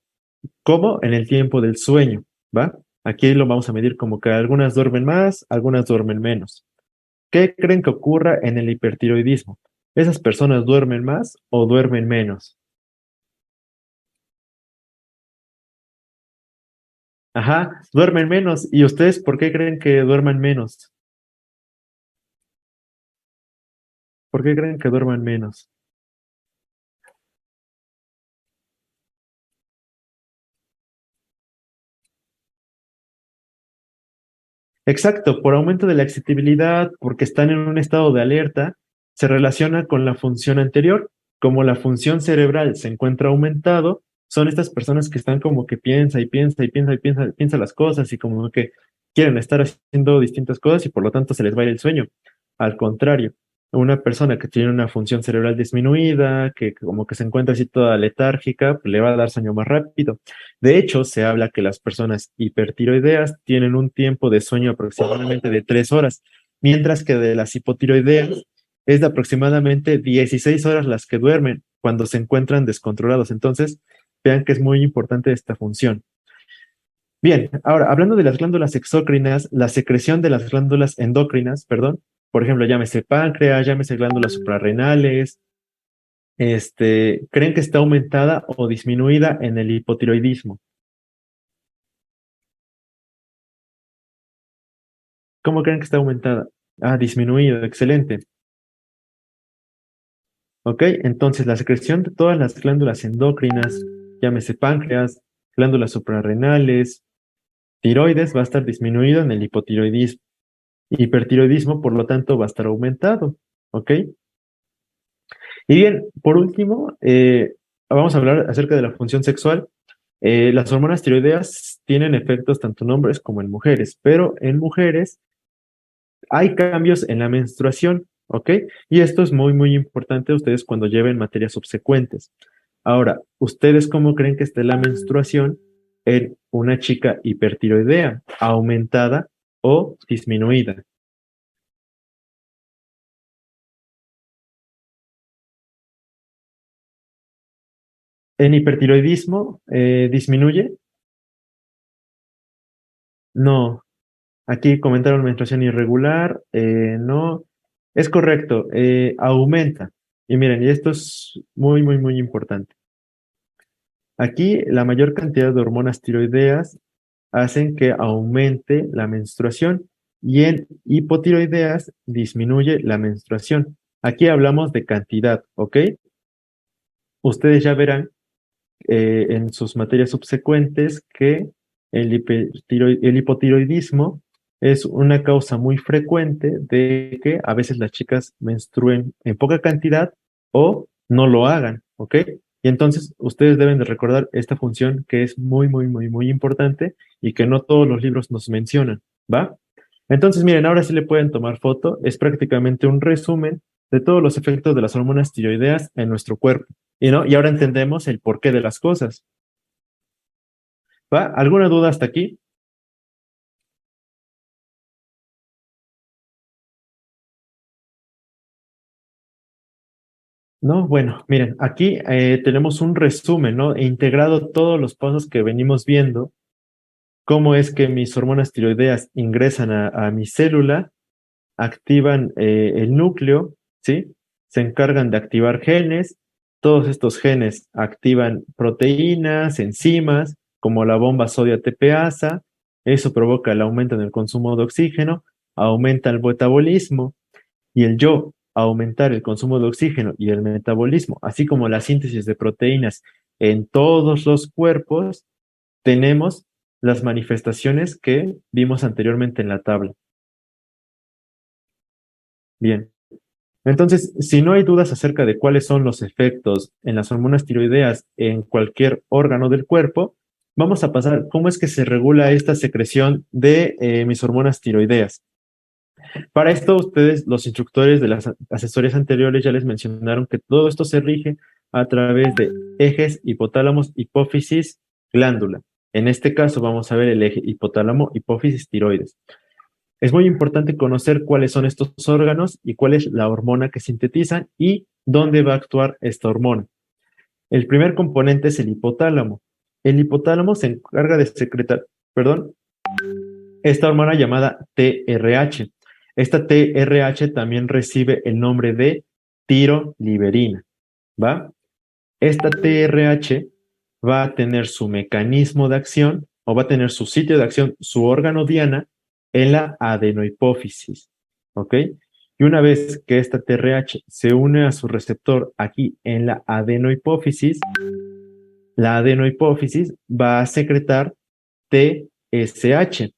¿Cómo? En el tiempo del sueño, ¿va? Aquí lo vamos a medir como que algunas duermen más, algunas duermen menos. ¿Qué creen que ocurra en el hipertiroidismo? ¿Esas personas duermen más o duermen menos? Ajá, duermen menos. ¿Y ustedes por qué creen que duerman menos? ¿Por qué creen que duerman menos? Exacto, por aumento de la excitabilidad, porque están en un estado de alerta, se relaciona con la función anterior. Como la función cerebral se encuentra aumentado, son estas personas que están como que piensa y piensa y piensa y piensa, piensa las cosas y como que quieren estar haciendo distintas cosas y por lo tanto se les va a ir el sueño. Al contrario, una persona que tiene una función cerebral disminuida, que como que se encuentra así toda letárgica, pues le va a dar sueño más rápido. De hecho, se habla que las personas hipertiroideas tienen un tiempo de sueño aproximadamente de 3 horas, mientras que de las hipotiroideas es de aproximadamente 16 horas las que duermen cuando se encuentran descontrolados. Entonces, vean que es muy importante esta función. Bien, ahora, hablando de las glándulas exócrinas, la secreción de las glándulas endócrinas, perdón, por ejemplo, llámese páncreas, llámese glándulas suprarrenales, ¿creen que está aumentada o disminuida en el hipotiroidismo? ¿Cómo creen que está aumentada? Ah, disminuido, excelente. Ok, entonces la secreción de todas las glándulas endócrinas, llámese páncreas, glándulas suprarrenales, tiroides, va a estar disminuido en el hipotiroidismo. Hipertiroidismo, por lo tanto, va a estar aumentado. Ok. Y bien, por último, vamos a hablar acerca de la función sexual. Las hormonas tiroideas tienen efectos tanto en hombres como en mujeres, pero en mujeres hay cambios en la menstruación, ¿ok? Y esto es muy, muy importante a ustedes cuando lleven materias subsecuentes. Ahora, ¿ustedes cómo creen que esté la menstruación en una chica hipertiroidea? ¿Aumentada o disminuida? En hipertiroidismo, ¿disminuye? No. Aquí comentaron menstruación irregular, no. Es correcto, aumenta. Y miren, y esto es muy, muy, muy importante. Aquí la mayor cantidad de hormonas tiroideas hacen que aumente la menstruación y en hipotiroideas disminuye la menstruación. Aquí hablamos de cantidad, ¿ok? Ustedes ya verán en sus materias subsecuentes que el hipotiroidismo es una causa muy frecuente de que a veces las chicas menstruen en poca cantidad o no lo hagan, ¿ok? Y entonces ustedes deben de recordar esta función que es muy, muy, muy, muy importante y que no todos los libros nos mencionan, ¿va? Entonces, miren, ahora sí le pueden tomar foto. Es prácticamente un resumen de todos los efectos de las hormonas tiroideas en nuestro cuerpo. Y, ¿no? Y ahora entendemos el porqué de las cosas. ¿Va? ¿Alguna duda hasta aquí? No, bueno, miren, aquí tenemos un resumen, ¿no? He integrado todos los pasos que venimos viendo, cómo es que mis hormonas tiroideas ingresan a mi célula, activan el núcleo, ¿sí? Se encargan de activar genes, todos estos genes activan proteínas, enzimas, como la bomba sodio ATPasa, eso provoca el aumento en el consumo de oxígeno, aumenta el metabolismo y el yo aumentar el consumo de oxígeno y el metabolismo, así como la síntesis de proteínas en todos los cuerpos, tenemos las manifestaciones que vimos anteriormente en la tabla. Bien. Entonces, si no hay dudas acerca de cuáles son los efectos en las hormonas tiroideas en cualquier órgano del cuerpo, vamos a pasar cómo es que se regula esta secreción de mis hormonas tiroideas. Para esto, ustedes, los instructores de las asesorías anteriores, ya les mencionaron que todo esto se rige a través de ejes hipotálamos, hipófisis, glándula. En este caso, vamos a ver el eje hipotálamo, hipófisis, tiroides. Es muy importante conocer cuáles son estos órganos y cuál es la hormona que sintetizan y dónde va a actuar esta hormona. El primer componente es el hipotálamo. El hipotálamo se encarga de secretar, perdón, esta hormona llamada TRH. Esta TRH también recibe el nombre de tiroliberina, ¿va? Esta TRH va a tener su mecanismo de acción o va a tener su sitio de acción, su órgano diana en la adenohipófisis, ¿ok? Y una vez que esta TRH se une a su receptor aquí en la adenohipófisis va a secretar TSH.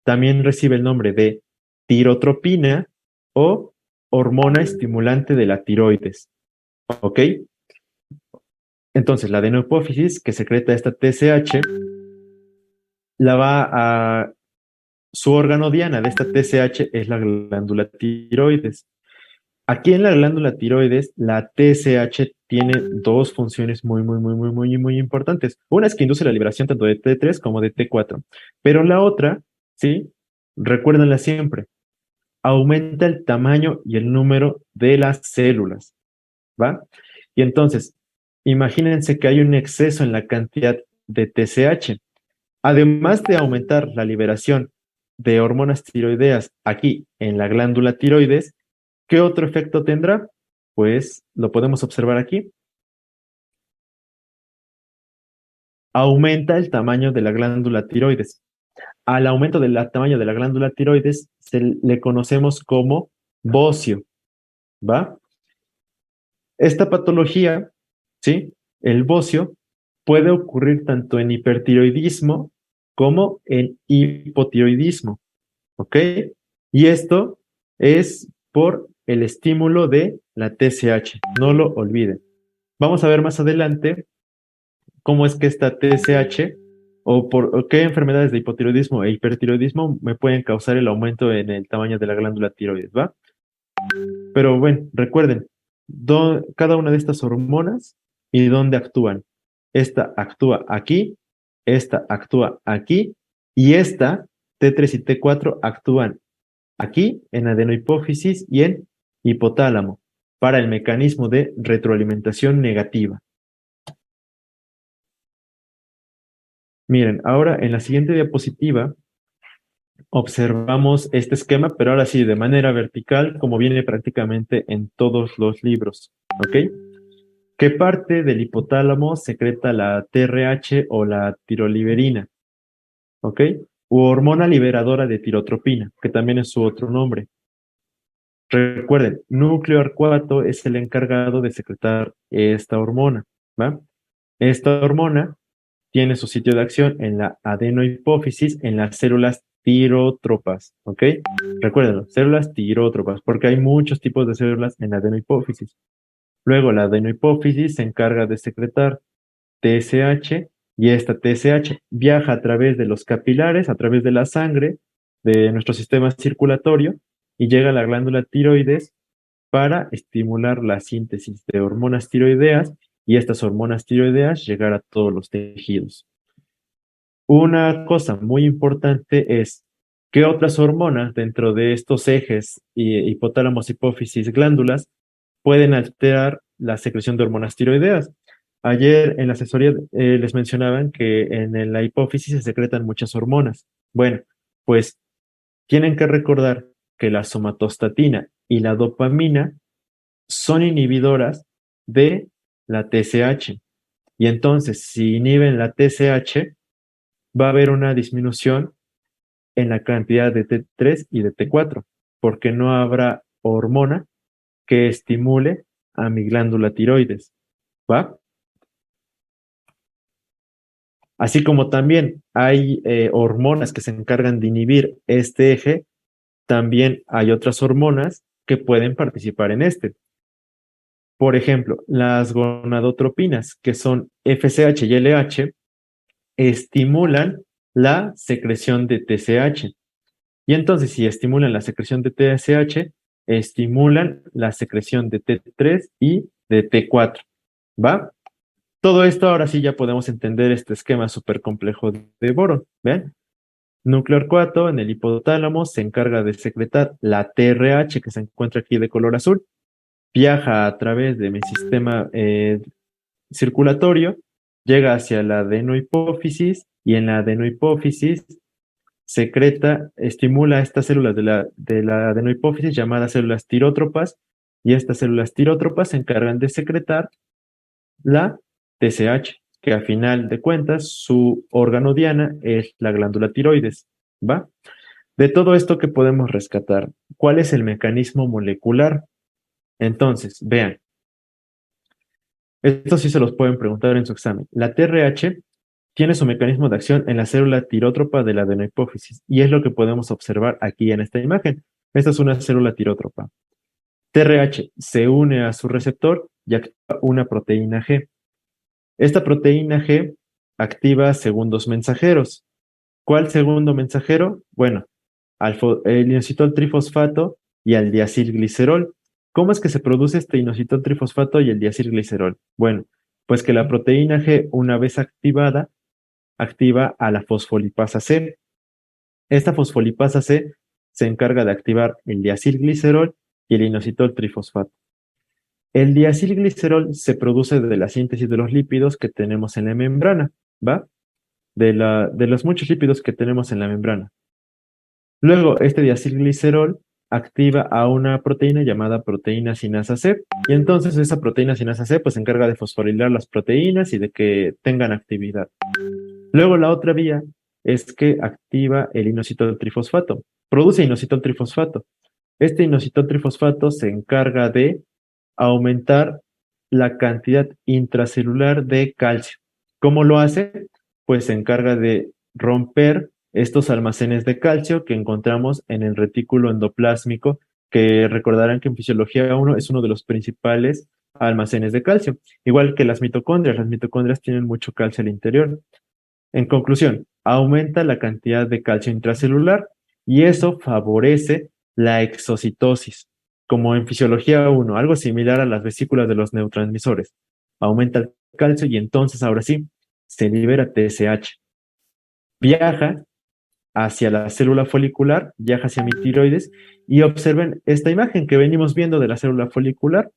También recibe el nombre de tirotropina o hormona estimulante de la tiroides, ¿ok? Entonces, la adenohipófisis que secreta esta TSH la va a su órgano diana de esta TSH es la glándula tiroides. Aquí en la glándula tiroides, la TSH tiene dos funciones muy, muy, muy, muy, muy, muy importantes. Una es que induce la liberación tanto de T3 como de T4, pero la otra, ¿sí? Recuérdenla siempre, aumenta el tamaño y el número de las células, ¿va? Y entonces, imagínense que hay un exceso en la cantidad de TSH. Además de aumentar la liberación de hormonas tiroideas aquí en la glándula tiroides, ¿qué otro efecto tendrá? Pues lo podemos observar aquí. Aumenta el tamaño de la glándula tiroides. Al aumento del tamaño de la glándula tiroides se le conocemos como bocio, ¿va? Esta patología, ¿sí? El bocio puede ocurrir tanto en hipertiroidismo como en hipotiroidismo, ¿ok? Y esto es por el estímulo de la TSH, no lo olviden. Vamos a ver más adelante cómo es que esta TSH o qué enfermedades de hipotiroidismo e hipertiroidismo me pueden causar el aumento en el tamaño de la glándula tiroides, ¿va? Pero bueno, recuerden, cada una de estas hormonas y dónde actúan. Esta actúa aquí, esta actúa aquí y esta T3 y T4 actúan aquí en adenohipófisis y en hipotálamo para el mecanismo de retroalimentación negativa. Miren, ahora en la siguiente diapositiva observamos este esquema, pero ahora sí, de manera vertical, como viene prácticamente en todos los libros. ¿Ok? ¿Qué parte del hipotálamo secreta la TRH o la tiroliberina? ¿Ok? U hormona liberadora de tirotropina, que también es su otro nombre. Recuerden, núcleo arcuato es el encargado de secretar esta hormona, ¿va? Esta hormona tiene su sitio de acción en la adenohipófisis, en las células tirótropas, ¿ok? Recuérdenlo, células tirótropas, porque hay muchos tipos de células en la adenohipófisis. Luego, la adenohipófisis se encarga de secretar TSH y esta TSH viaja a través de los capilares, a través de la sangre, de nuestro sistema circulatorio y llega a la glándula tiroides para estimular la síntesis de hormonas tiroideas y estas hormonas tiroideas llegar a todos los tejidos. Una cosa muy importante es qué otras hormonas dentro de estos ejes, hipotálamos, hipófisis, glándulas, pueden alterar la secreción de hormonas tiroideas. Ayer en la asesoría les mencionaban que en la hipófisis se secretan muchas hormonas. Bueno, pues tienen que recordar que la somatostatina y la dopamina son inhibidoras de la TSH. Y entonces, si inhiben la TSH, va a haber una disminución en la cantidad de T3 y de T4, porque no habrá hormona que estimule a mi glándula tiroides, ¿va? Así como también hay hormonas que se encargan de inhibir este eje, también hay otras hormonas que pueden participar en este. Por ejemplo, las gonadotropinas, que son FSH y LH, estimulan la secreción de TSH. Y entonces, si estimulan la secreción de TSH, estimulan la secreción de T3 y de T4. ¿Va? Todo esto ahora sí ya podemos entender este esquema súper complejo de Boron. ¿Ven? Núcleo arcuato en el hipotálamo se encarga de secretar la TRH que se encuentra aquí de color azul. Viaja a través de mi sistema circulatorio, llega hacia la adenohipófisis y en la adenohipófisis secreta, estimula estas células de la adenohipófisis llamadas células tirótropas y estas células tirótropas se encargan de secretar la TSH, que a final de cuentas su órgano diana es la glándula tiroides, ¿va? De todo esto que podemos rescatar, ¿cuál es el mecanismo molecular? Entonces, vean, esto sí se los pueden preguntar en su examen. La TRH tiene su mecanismo de acción en la célula tirótropa de la adenohipófisis y es lo que podemos observar aquí en esta imagen. Esta es una célula tirótropa. TRH se une a su receptor y activa una proteína G. Esta proteína G activa segundos mensajeros. ¿Cuál segundo mensajero? Bueno, el inositol trifosfato y el diacilglicerol. ¿Cómo es que se produce este inositol trifosfato y el diacilglicerol? Bueno, pues que la proteína G, una vez activada, activa a la fosfolipasa C. Esta fosfolipasa C se encarga de activar el diacilglicerol y el inositol trifosfato. El diacilglicerol se produce de la síntesis de los lípidos que tenemos en la membrana, ¿va? De los muchos lípidos que tenemos en la membrana. Luego, este diacilglicerol activa a una proteína llamada proteína sinasa C, y entonces esa proteína sinasa C pues se encarga de fosforilar las proteínas y de que tengan actividad. Luego la otra vía es que activa el inositol trifosfato, produce inositol trifosfato. Este inositol trifosfato se encarga de aumentar la cantidad intracelular de calcio. ¿Cómo lo hace? Pues se encarga de romper estos almacenes de calcio que encontramos en el retículo endoplásmico, que recordarán que en fisiología 1 es uno de los principales almacenes de calcio, igual que las mitocondrias. Las mitocondrias tienen mucho calcio al interior. En conclusión, aumenta la cantidad de calcio intracelular y eso favorece la exocitosis, como en fisiología 1, algo similar a las vesículas de los neurotransmisores. Aumenta el calcio y entonces ahora sí se libera TSH. Viaja hacia la célula folicular, viaja hacia mi tiroides y observen esta imagen que venimos viendo de la célula folicular.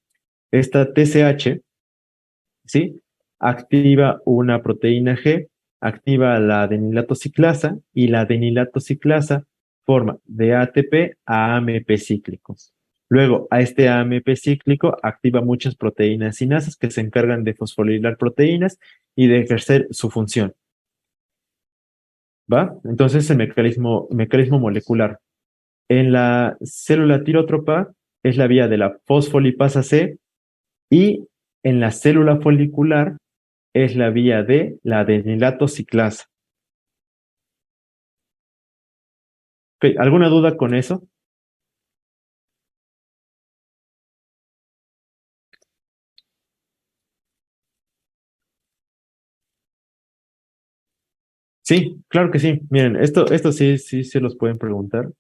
Esta TSH, ¿sí? Activa una proteína G activa la adenilato ciclasa y la adenilato ciclasa forma de ATP a AMP cíclico. Luego, a este AMP cíclico activa muchas proteínas sinasas que se encargan de fosforilar proteínas y de ejercer su función. ¿Va? Entonces, el mecanismo molecular. En la célula tirótropa es la vía de la fosfolipasa C y en la célula folicular es la vía de la adenilato ciclasa. Ok, ¿alguna duda con eso? Sí, claro que sí. Miren, esto sí se los pueden preguntar.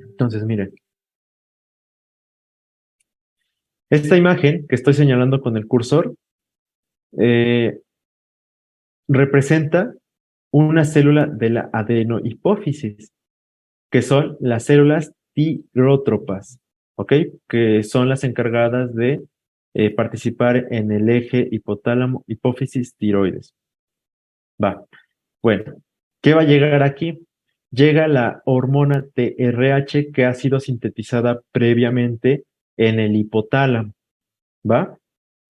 Entonces, miren, esta imagen que estoy señalando con el cursor eh, representa una célula de la adenohipófisis, que son las células tirótropas, ¿ok? Que son las encargadas de participar en el eje hipotálamo, hipófisis, tiroides. Va. Bueno, ¿qué va a llegar aquí? Llega la hormona TRH que ha sido sintetizada previamente en el hipotálamo, ¿va?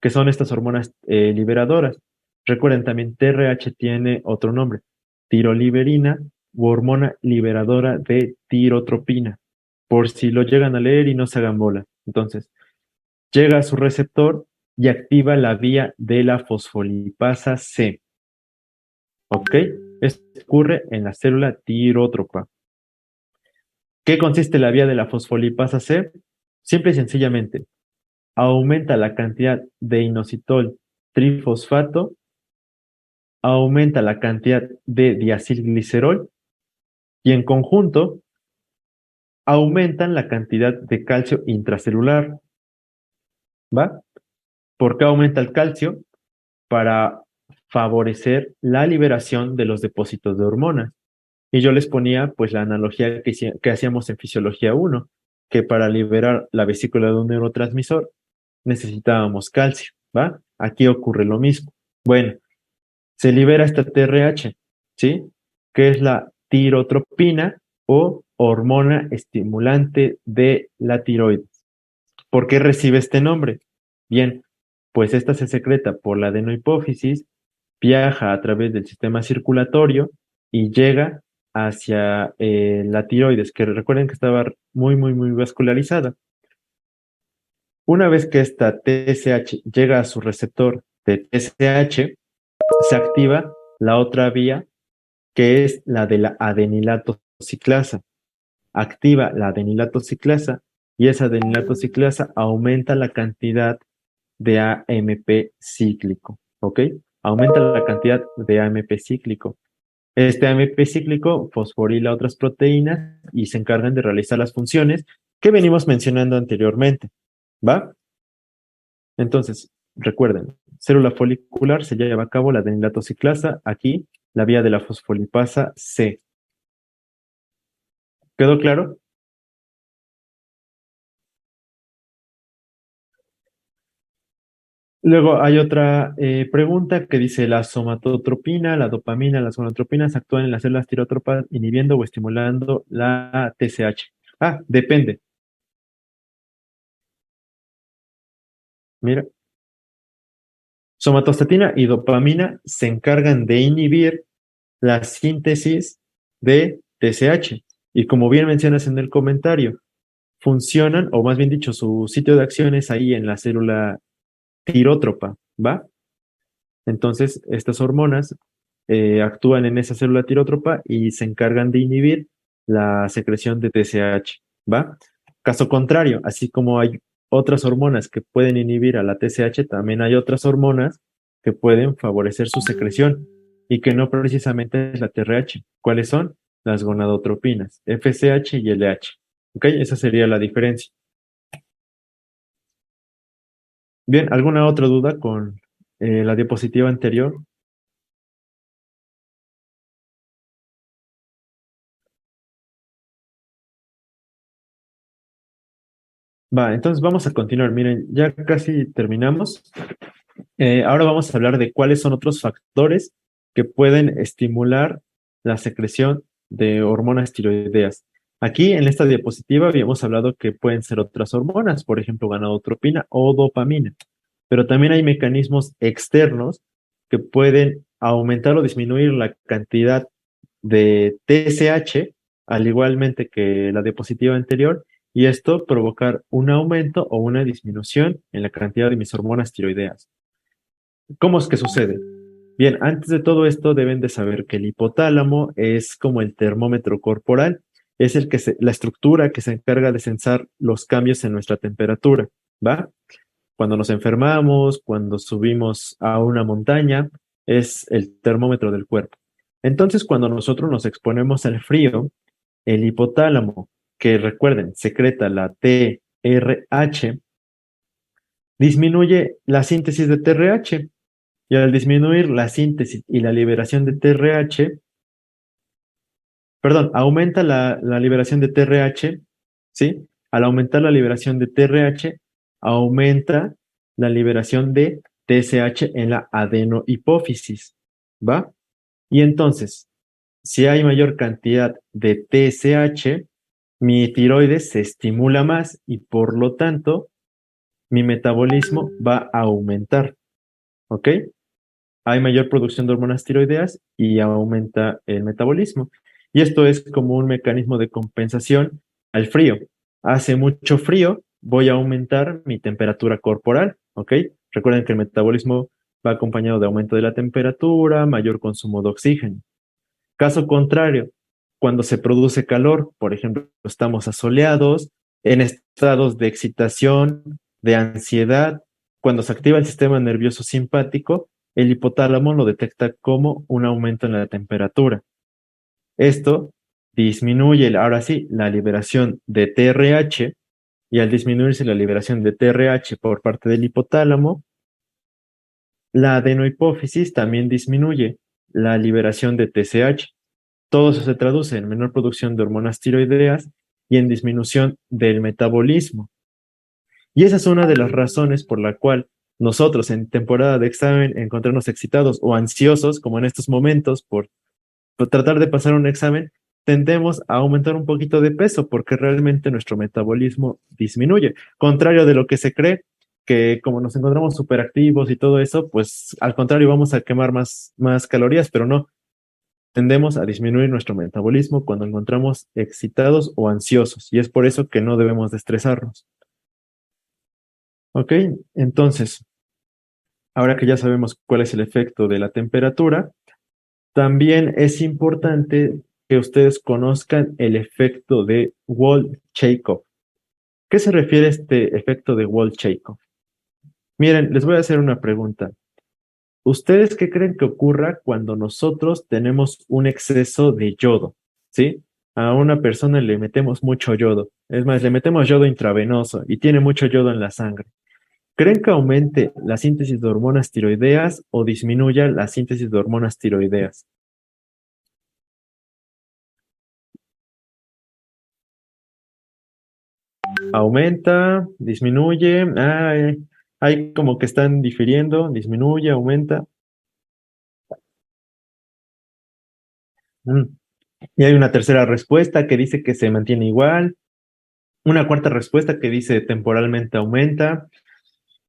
Que son estas hormonas liberadoras. Recuerden también, TRH tiene otro nombre, tiroliberina u hormona liberadora de tirotropina, por si lo llegan a leer y no se hagan bola. Entonces, llega a su receptor y activa la vía de la fosfolipasa C. ¿Ok? Esto ocurre en la célula tirótropa. ¿Qué consiste la vía de la fosfolipasa C? Simple y sencillamente, aumenta la cantidad de inositol trifosfato, aumenta la cantidad de diacilglicerol y en conjunto aumentan la cantidad de calcio intracelular. ¿Va? ¿Por qué aumenta el calcio? Para favorecer la liberación de los depósitos de hormonas. Y yo les ponía pues la analogía que hacíamos en Fisiología 1, que para liberar la vesícula de un neurotransmisor necesitábamos calcio, ¿va? Aquí ocurre lo mismo. Bueno, se libera esta TRH, ¿sí? Que es la tirotropina o hormona estimulante de la tiroides. ¿Por qué recibe este nombre? Bien, pues esta se secreta por la adenohipófisis, viaja a través del sistema circulatorio y llega hacia la tiroides, que recuerden que estaba muy vascularizada. Una vez que esta TSH llega a su receptor de TSH, se activa la otra vía que es la de la adenilato ciclasa. Activa la adenilato ciclasa y esa adenilato ciclasa aumenta la cantidad de AMP cíclico, ¿ok? Aumenta la cantidad de AMP cíclico. Este AMP cíclico fosforila otras proteínas y se encargan de realizar las funciones que venimos mencionando anteriormente, ¿va? Entonces, recuerden, célula folicular se lleva a cabo la adenilato ciclasa, aquí la vía de la fosfolipasa C. ¿Quedó claro? Luego hay otra pregunta que dice, la somatotropina, la dopamina, las gonadotropinas actúan en las células tirótropas inhibiendo o estimulando la TSH. Ah, depende. Mira, somatostatina y dopamina se encargan de inhibir la síntesis de TSH. Y como bien mencionas en el comentario, funcionan, o más bien dicho, su sitio de acción es ahí en la célula tirótropa, ¿va? Entonces, estas hormonas actúan en esa célula tirótropa y se encargan de inhibir la secreción de TSH, ¿va? Caso contrario, así como hay otras hormonas que pueden inhibir a la TSH, también hay otras hormonas que pueden favorecer su secreción y que no precisamente es la TRH. ¿Cuáles son? Las gonadotropinas, FSH y LH. ¿Ok? Esa sería la diferencia. Bien, ¿alguna otra duda con la diapositiva anterior? Va, entonces vamos a continuar. Miren, ya casi terminamos. Ahora vamos a hablar de cuáles son otros factores que pueden estimular la secreción de hormonas tiroideas. Aquí en esta diapositiva habíamos hablado que pueden ser otras hormonas, por ejemplo, gonadotropina o dopamina, pero también hay mecanismos externos que pueden aumentar o disminuir la cantidad de TSH, al igualmente que la diapositiva anterior, y esto provocar un aumento o una disminución en la cantidad de mis hormonas tiroideas. ¿Cómo es que sucede? Bien, antes de todo esto deben de saber que el hipotálamo es como el termómetro corporal, es la estructura que se encarga de sensar los cambios en nuestra temperatura, ¿va? Cuando nos enfermamos, cuando subimos a una montaña, es el termómetro del cuerpo. Entonces, cuando nosotros nos exponemos al frío, el hipotálamo, que recuerden, secreta la TRH, disminuye la síntesis de TRH. Y al disminuir la síntesis y la liberación de TRH, perdón, aumenta la liberación de TRH, ¿sí? Al aumentar la liberación de TRH, aumenta la liberación de TSH en la adenohipófisis, ¿va? Y entonces, si hay mayor cantidad de TSH, mi tiroides se estimula más y por lo tanto, mi metabolismo va a aumentar, ¿ok? Hay mayor producción de hormonas tiroideas y aumenta el metabolismo. Y esto es como un mecanismo de compensación al frío. Hace mucho frío, voy a aumentar mi temperatura corporal, ¿ok? Recuerden que el metabolismo va acompañado de aumento de la temperatura, mayor consumo de oxígeno. Caso contrario, cuando se produce calor, por ejemplo, estamos asoleados, en estados de excitación, de ansiedad, cuando se activa el sistema nervioso simpático, el hipotálamo lo detecta como un aumento en la temperatura. Esto disminuye, ahora sí, la liberación de TRH y al disminuirse la liberación de TRH por parte del hipotálamo, la adenohipófisis también disminuye la liberación de TSH. Todo eso se traduce en menor producción de hormonas tiroideas y en disminución del metabolismo. Y esa es una de las razones por la cual nosotros en temporada de examen encontrarnos excitados o ansiosos, como en estos momentos, por tratar de pasar un examen, tendemos a aumentar un poquito de peso porque realmente nuestro metabolismo disminuye. Contrario de lo que se cree, que como nos encontramos superactivos y todo eso, pues al contrario vamos a quemar más calorías, pero no, tendemos a disminuir nuestro metabolismo cuando encontramos excitados o ansiosos, y es por eso que no debemos de estresarnos. ¿Ok? Entonces, ahora que ya sabemos cuál es el efecto de la temperatura, también es importante que ustedes conozcan el efecto de Wall-Jacob. ¿Qué se refiere a este efecto de Wall-Jacob? Miren, les voy a hacer una pregunta. ¿Ustedes qué creen que ocurra cuando nosotros tenemos un exceso de yodo? ¿Sí? A una persona le metemos mucho yodo. Es más, le metemos yodo intravenoso y tiene mucho yodo en la sangre. ¿Creen que aumente la síntesis de hormonas tiroideas o disminuya la síntesis de hormonas tiroideas? Aumenta, disminuye, hay como que están difiriendo, disminuye, aumenta. Mm. Y hay una tercera respuesta que dice que se mantiene igual, una cuarta respuesta que dice temporalmente aumenta.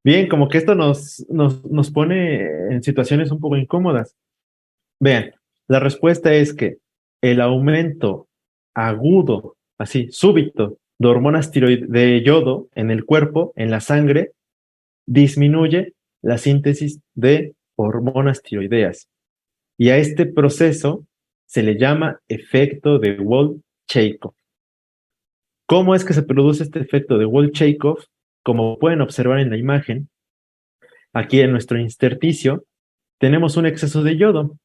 Bien, como que esto nos pone en situaciones un poco incómodas. Vean, la respuesta es que el aumento agudo, así, súbito, de hormonas de yodo en el cuerpo, en la sangre, disminuye la síntesis de hormonas tiroideas. Y a este proceso se le llama efecto de Wall-Jacob. ¿Cómo es que se produce este efecto de Wall-Jacob? Como pueden observar en la imagen, aquí en nuestro intersticio tenemos un exceso de yodo.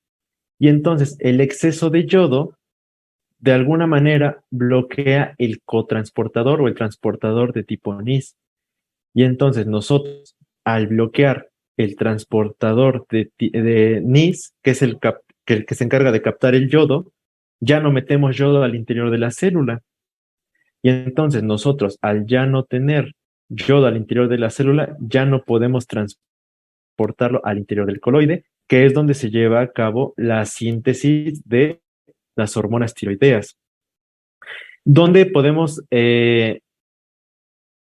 Y entonces el exceso de yodo de alguna manera bloquea el cotransportador o el transportador de tipo NIS. Y entonces nosotros, al bloquear el transportador de NIS, que es el que se encarga de captar el yodo, ya no metemos yodo al interior de la célula. Y entonces nosotros, al ya no tener yodo al interior de la célula, ya no podemos transportar transportarlo al interior del coloide, que es donde se lleva a cabo la síntesis de las hormonas tiroideas. ¿Dónde podemos,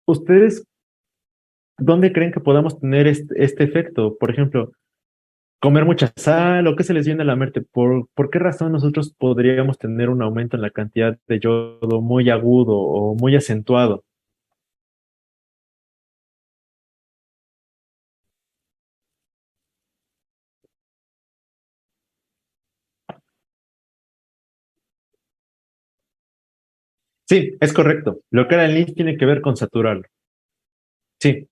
ustedes, dónde creen que podamos tener este efecto? Por ejemplo, comer mucha sal o qué se les viene a la mente. ¿Por qué razón nosotros podríamos tener un aumento en la cantidad de yodo muy agudo o muy acentuado? Sí, es correcto. Lo que era el NIT tiene que ver con saturarlo. Sí,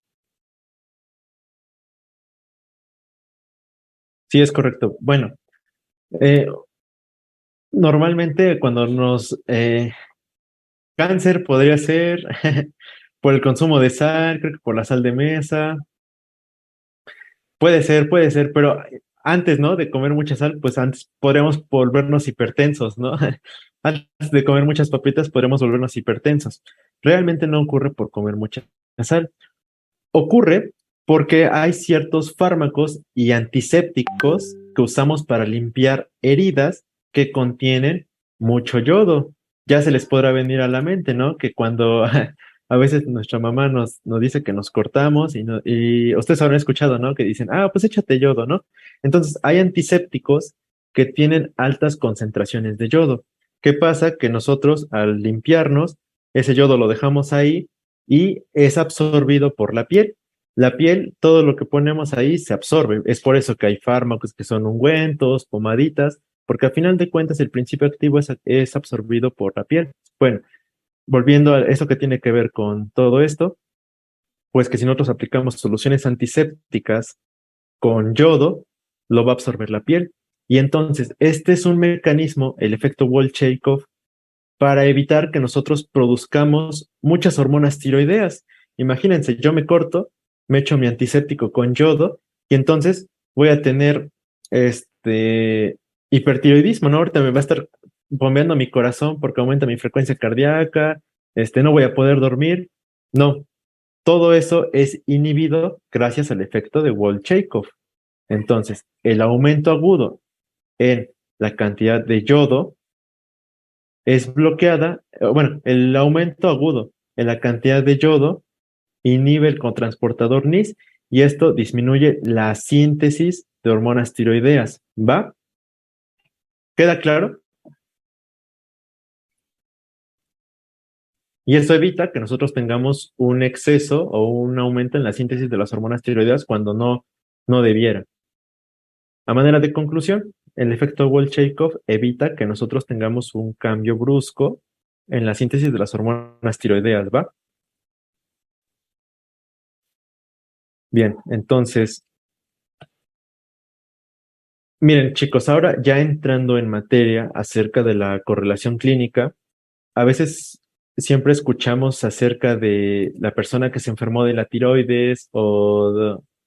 sí, es correcto. Bueno, eh, normalmente cuando nos cáncer podría ser por el consumo de sal, creo que por la sal de mesa. Puede ser, pero antes, ¿no? De comer mucha sal, pues antes podríamos volvernos hipertensos, ¿no? Antes de comer muchas papitas podríamos volvernos hipertensos. Realmente no ocurre por comer mucha sal. Ocurre porque hay ciertos fármacos y antisépticos que usamos para limpiar heridas que contienen mucho yodo. Ya se les podrá venir a la mente, ¿no? Que cuando a veces nuestra mamá nos dice que nos cortamos y ustedes habrán escuchado, ¿no? Que dicen, ah, pues échate yodo, ¿no? Entonces, hay antisépticos que tienen altas concentraciones de yodo. ¿Qué pasa? Que nosotros al limpiarnos, ese yodo lo dejamos ahí y es absorbido por la piel. La piel, todo lo que ponemos ahí se absorbe. Es por eso que hay fármacos que son ungüentos, pomaditas, porque al final de cuentas el principio activo es absorbido por la piel. Bueno, volviendo a eso que tiene que ver con todo esto, pues que si nosotros aplicamos soluciones antisépticas con yodo, lo va a absorber la piel. Y entonces, este es un mecanismo, el efecto Wall-Chekhov, para evitar que nosotros produzcamos muchas hormonas tiroideas. Imagínense, yo me corto, me echo mi antiséptico con yodo y entonces voy a tener este hipertiroidismo, ¿no? Ahorita me va a estar bombeando mi corazón porque aumenta mi frecuencia cardíaca, no voy a poder dormir. No, todo eso es inhibido gracias al efecto de Wall-Chekhov. Entonces, el aumento agudo en la cantidad de yodo es bloqueada, bueno, el aumento agudo en la cantidad de yodo inhibe el cotransportador NIS y esto disminuye la síntesis de hormonas tiroideas. ¿Va? ¿Queda claro? Y eso evita que nosotros tengamos un exceso o un aumento en la síntesis de las hormonas tiroideas cuando no debiera. A manera de conclusión, el efecto Wall-Chekhov evita que nosotros tengamos un cambio brusco en la síntesis de las hormonas tiroideas, ¿va? Bien, entonces, miren, chicos, ahora ya entrando en materia acerca de la correlación clínica, a veces siempre escuchamos acerca de la persona que se enfermó de la tiroides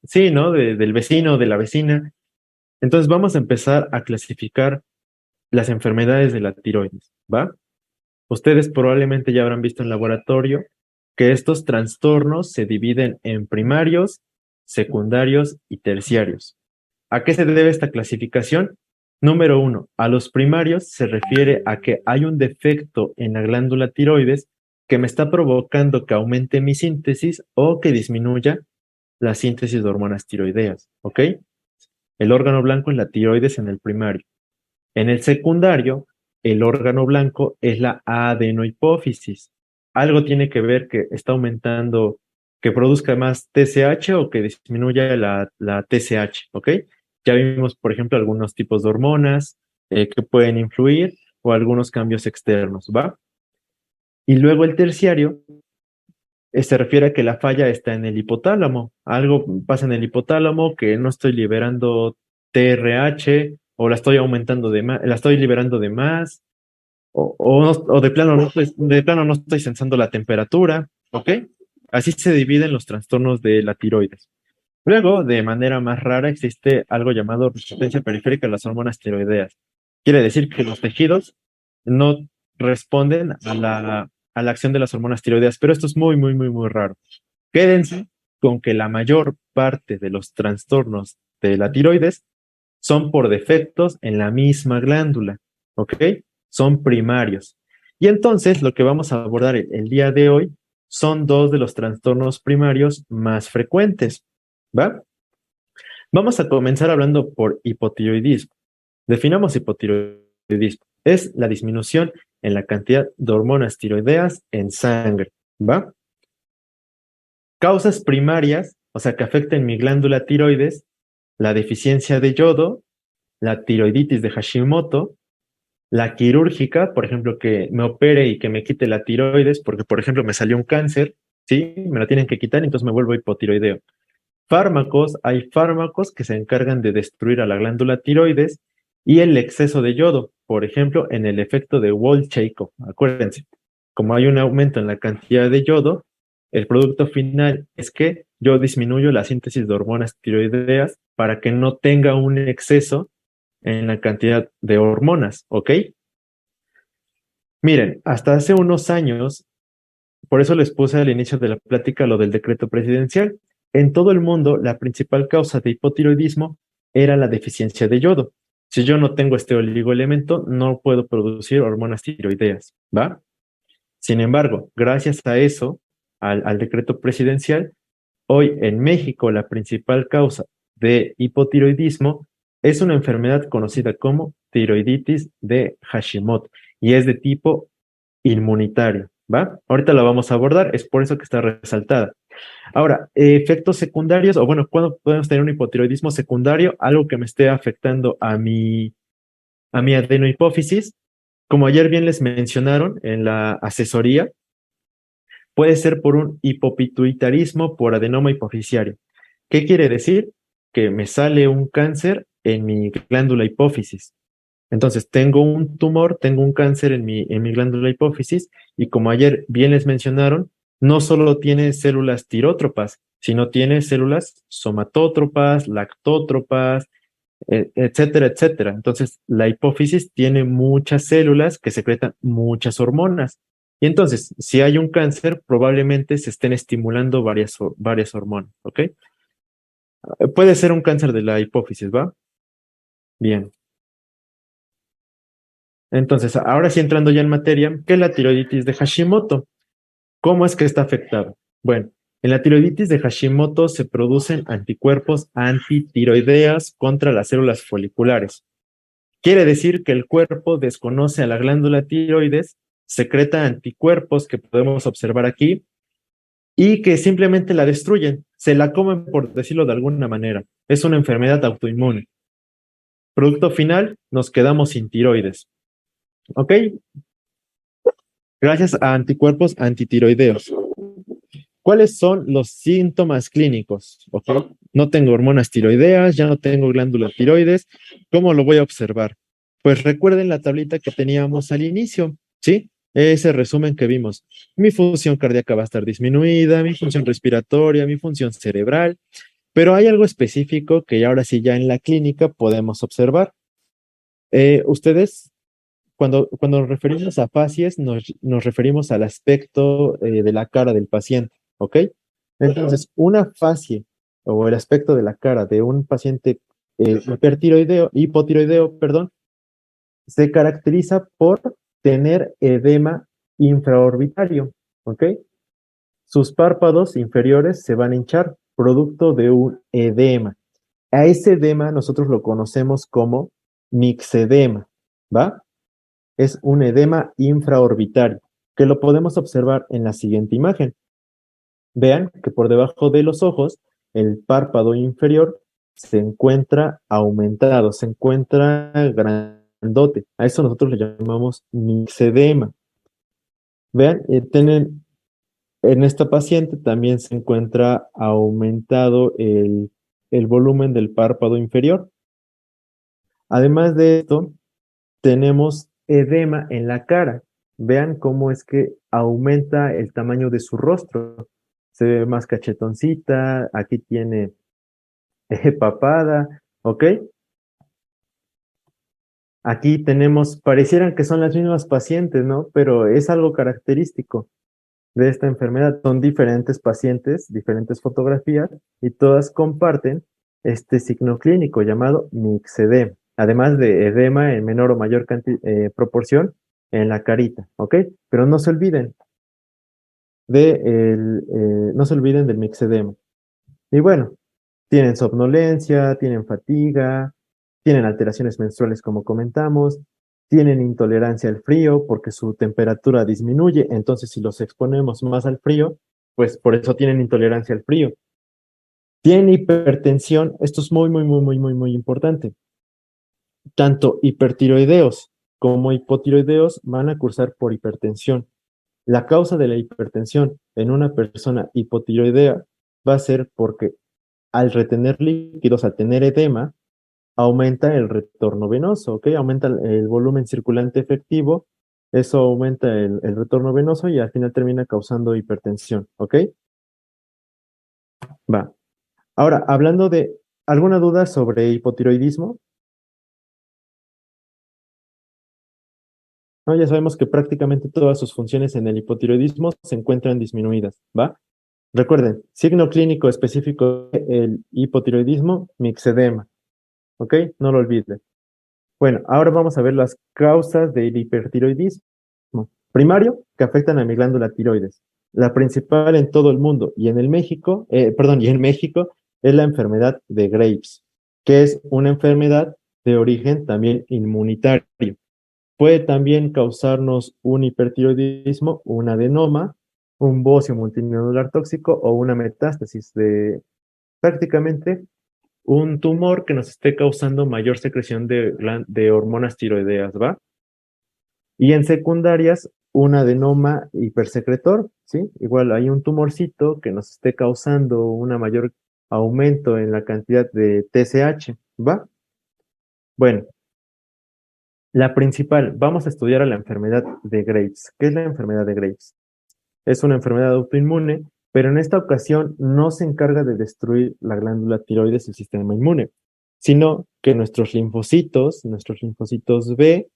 sí, ¿no? Del vecino, de la vecina. Entonces vamos a empezar a clasificar las enfermedades de la tiroides, ¿va? Ustedes probablemente ya habrán visto en laboratorio que estos trastornos se dividen en primarios, secundarios y terciarios. ¿A qué se debe esta clasificación? Número uno, a los primarios se refiere a que hay un defecto en la glándula tiroides que me está provocando que aumente mi síntesis o que disminuya la síntesis de hormonas tiroideas, ¿ok? El órgano blanco es la tiroides en el primario. En el secundario, el órgano blanco es la adenohipófisis. Algo tiene que ver que está aumentando, que produzca más TSH o que disminuya la TSH, ¿ok? Ya vimos, por ejemplo, algunos tipos de hormonas que pueden influir o algunos cambios externos, ¿va? Y luego el terciario se refiere a que la falla está en el hipotálamo. Algo pasa en el hipotálamo que no estoy liberando TRH o la estoy aumentando de más, la estoy liberando de más o de plano de plano no estoy sensando la temperatura, ¿ok? Así se dividen los trastornos de la tiroides. Luego, de manera más rara, existe algo llamado resistencia periférica a las hormonas tiroideas. Quiere decir que los tejidos no responden a la acción de las hormonas tiroideas, pero esto es muy, muy, muy, muy raro. Quédense con que la mayor parte de los trastornos de la tiroides son por defectos en la misma glándula, ¿ok? Son primarios. Y entonces lo que vamos a abordar el día de hoy son dos de los trastornos primarios más frecuentes, ¿va? Vamos a comenzar hablando por hipotiroidismo. Definamos hipotiroidismo. Es la disminución en la cantidad de hormonas tiroideas en sangre, ¿va? Causas primarias, o sea, que afecten mi glándula tiroides, la deficiencia de yodo, la tiroiditis de Hashimoto, la quirúrgica, por ejemplo, que me opere y que me quite la tiroides, porque, por ejemplo, me salió un cáncer, ¿sí? Me la tienen que quitar, entonces me vuelvo hipotiroideo. Fármacos, hay fármacos que se encargan de destruir a la glándula tiroides y el exceso de yodo, por ejemplo, en el efecto de Wall-Jacob. Acuérdense, como hay un aumento en la cantidad de yodo, el producto final es que yo disminuyo la síntesis de hormonas tiroideas para que no tenga un exceso en la cantidad de hormonas, ¿ok? Miren, hasta hace unos años, por eso les puse al inicio de la plática lo del decreto presidencial. En todo el mundo, la principal causa de hipotiroidismo era la deficiencia de yodo. Si yo no tengo este oligoelemento, no puedo producir hormonas tiroideas, ¿va? Sin embargo, gracias a eso, al decreto presidencial, hoy en México la principal causa de hipotiroidismo es una enfermedad conocida como tiroiditis de Hashimoto y es de tipo inmunitario, ¿va? Ahorita la vamos a abordar, es por eso que está resaltada. Ahora, efectos secundarios, o bueno, ¿cuándo podemos tener un hipotiroidismo secundario? Algo que me esté afectando a mi adenohipófisis. Como ayer bien les mencionaron en la asesoría, puede ser por un hipopituitarismo por adenoma hipofisiario. ¿Qué quiere decir? Que me sale un cáncer en mi glándula hipófisis. Entonces, tengo un tumor, tengo un cáncer en mi glándula hipófisis y como ayer bien les mencionaron, no solo tiene células tirótropas, sino tiene células somatótropas, lactótropas, etcétera, etcétera. Entonces, la hipófisis tiene muchas células que secretan muchas hormonas. Y entonces, si hay un cáncer, probablemente se estén estimulando varias hormonas, ¿ok? Puede ser un cáncer de la hipófisis, ¿va? Bien. Entonces, ahora sí entrando ya en materia, ¿qué es la tiroiditis de Hashimoto? ¿Cómo es que está afectado? Bueno, en la tiroiditis de Hashimoto se producen anticuerpos antitiroideas contra las células foliculares. Quiere decir que el cuerpo desconoce a la glándula tiroides, secreta anticuerpos que podemos observar aquí y que simplemente la destruyen, se la comen por decirlo de alguna manera. Es una enfermedad autoinmune. Producto final, nos quedamos sin tiroides. ¿Ok? Gracias a anticuerpos antitiroideos. ¿Cuáles son los síntomas clínicos? ¿Ok? No tengo hormonas tiroideas, ya no tengo glándula tiroides. ¿Cómo lo voy a observar? Pues recuerden la tablita que teníamos al inicio, ¿sí? Ese resumen que vimos. Mi función cardíaca va a estar disminuida, mi función respiratoria, mi función cerebral, pero hay algo específico que ahora sí ya en la clínica podemos observar. Ustedes cuando nos referimos a facies, nos referimos al aspecto de la cara del paciente, ¿ok? Entonces, una facie o el aspecto de la cara de un paciente hipotiroideo, perdón, se caracteriza por tener edema infraorbitario, ¿ok? Sus párpados inferiores se van a hinchar, producto de un edema. A ese edema nosotros lo conocemos como mixedema, ¿va? Es un edema infraorbitario, que lo podemos observar en la siguiente imagen. Vean que por debajo de los ojos, el párpado inferior se encuentra aumentado, se encuentra grandote. A eso nosotros le llamamos mixedema. Vean, en esta paciente también se encuentra aumentado el volumen del párpado inferior. Además de esto, tenemos edema en la cara. Vean cómo es que aumenta el tamaño de su rostro. Se ve más cachetoncita, aquí tiene papada, ¿ok? Aquí tenemos, parecieran que son las mismas pacientes, ¿no? Pero es algo característico. de esta enfermedad. Son diferentes pacientes, diferentes fotografías, y todas comparten este signo clínico llamado mixedema, además de edema en menor o mayor proporción en la carita, ¿ok? Pero no se olviden del mixedema. Y bueno, tienen somnolencia, tienen fatiga, tienen alteraciones menstruales como comentamos, tienen intolerancia al frío porque su temperatura disminuye, entonces si los exponemos más al frío, pues por eso tienen intolerancia al frío. Tienen hipertensión, esto es muy, muy, muy, muy, muy, muy importante. Tanto hipertiroideos como hipotiroideos van a cursar por hipertensión. La causa de la hipertensión en una persona hipotiroidea va a ser porque al retener líquidos, al tener edema, aumenta el retorno venoso, ¿ok? Aumenta el volumen circulante efectivo, eso aumenta el retorno venoso y al final termina causando hipertensión, ¿ok? Va. Ahora, hablando de alguna duda sobre hipotiroidismo, ¿no? Ya sabemos que prácticamente todas sus funciones en el hipotiroidismo se encuentran disminuidas, ¿va? Recuerden, signo clínico específico del hipotiroidismo, mixedema, ¿ok? No lo olviden. Bueno, ahora vamos a ver las causas del hipertiroidismo. Primario, que afectan a mi glándula tiroides. La principal en todo el mundo y en el México, y en México es la enfermedad de Graves, que es una enfermedad de origen también inmunitario. Puede también causarnos un hipertiroidismo, un adenoma, un bocio multinodular tóxico o una metástasis de prácticamente un tumor que nos esté causando mayor secreción de hormonas tiroideas, ¿va? Y en secundarias, un adenoma hipersecretor, ¿sí? Igual hay un tumorcito que nos esté causando un mayor aumento en la cantidad de TSH, ¿va? Bueno, la principal, vamos a estudiar a la enfermedad de Graves. ¿Qué es la enfermedad de Graves? Es una enfermedad autoinmune, pero en esta ocasión no se encarga de destruir la glándula tiroides, el sistema inmune, sino que nuestros linfocitos B,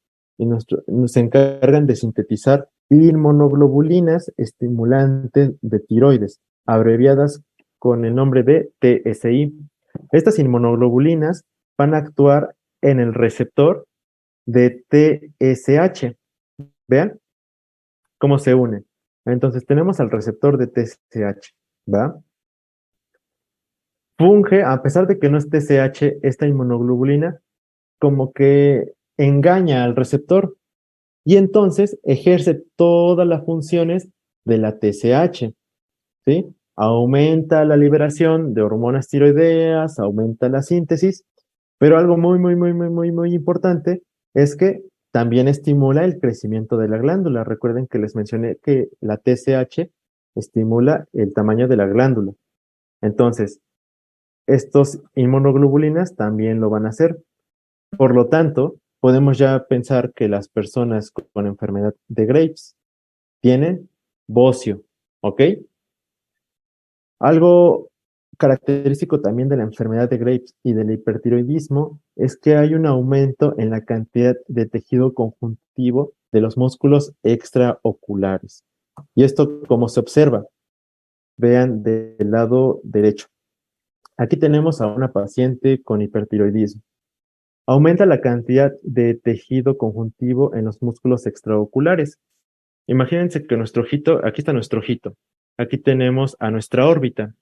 se encargan de sintetizar inmunoglobulinas estimulantes de tiroides, abreviadas con el nombre de TSI. Estas inmunoglobulinas van a actuar en el receptor de TSH. Vean cómo se unen. Entonces tenemos al receptor de TSH, ¿va? Funge, a pesar de que no es TSH, esta inmunoglobulina como que engaña al receptor y entonces ejerce todas las funciones de la TSH, ¿sí? Aumenta la liberación de hormonas tiroideas, aumenta la síntesis, pero algo muy, muy, muy, muy, muy, muy importante es que también estimula el crecimiento de la glándula. Recuerden que les mencioné que la TSH estimula el tamaño de la glándula. Entonces, estos inmunoglobulinas también lo van a hacer. Por lo tanto, podemos ya pensar que las personas con enfermedad de Graves tienen bocio, ¿ok? Algo característico también de la enfermedad de Graves y del hipertiroidismo es que hay un aumento en la cantidad de tejido conjuntivo de los músculos extraoculares. ¿Y esto cómo se observa? Vean del lado derecho. Aquí tenemos a una paciente con hipertiroidismo. Aumenta la cantidad de tejido conjuntivo en los músculos extraoculares. Imagínense que nuestro ojito, aquí está nuestro ojito. Aquí tenemos a nuestra órbita.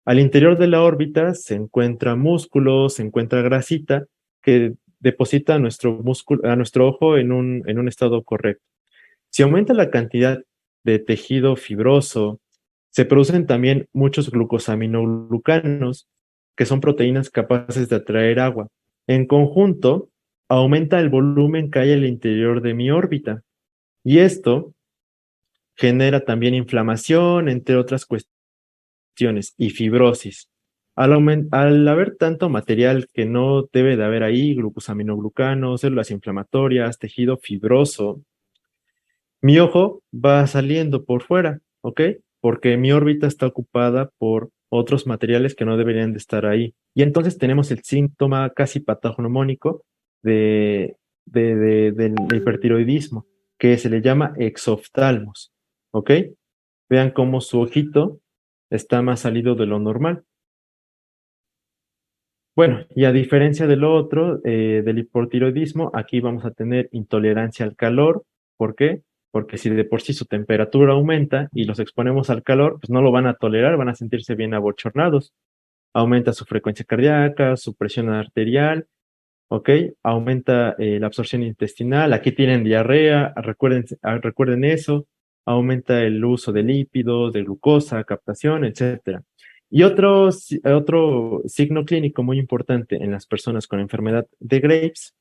Al interior de la órbita se encuentra músculo, se encuentra grasita que deposita a nuestro músculo, a nuestro ojo en un estado correcto. Si aumenta la cantidad de tejido fibroso, se producen también muchos glucosaminoglucanos, que son proteínas capaces de atraer agua. En conjunto, aumenta el volumen que hay al interior de mi órbita. Y esto genera también inflamación, entre otras cuestiones, y fibrosis. Al haber tanto material que no debe de haber ahí, glucosaminoglucanos, células inflamatorias, tejido fibroso, mi ojo va saliendo por fuera, ¿ok? Porque mi órbita está ocupada por otros materiales que no deberían de estar ahí. Y entonces tenemos el síntoma casi patognomónico del hipertiroidismo, que se le llama exoftalmos, ¿ok? Vean cómo su ojito está más salido de lo normal. Bueno, y a diferencia de lo otro, del hipotiroidismo, aquí vamos a tener intolerancia al calor. ¿Por qué? Porque si de por sí su temperatura aumenta y los exponemos al calor, pues no lo van a tolerar, van a sentirse bien abochornados. Aumenta su frecuencia cardíaca, su presión arterial, ¿ok? Aumenta la absorción intestinal. Aquí tienen diarrea, recuerden eso. Aumenta el uso de lípidos, de glucosa, captación, etcétera. Y otro signo clínico muy importante en las personas con enfermedad de Graves,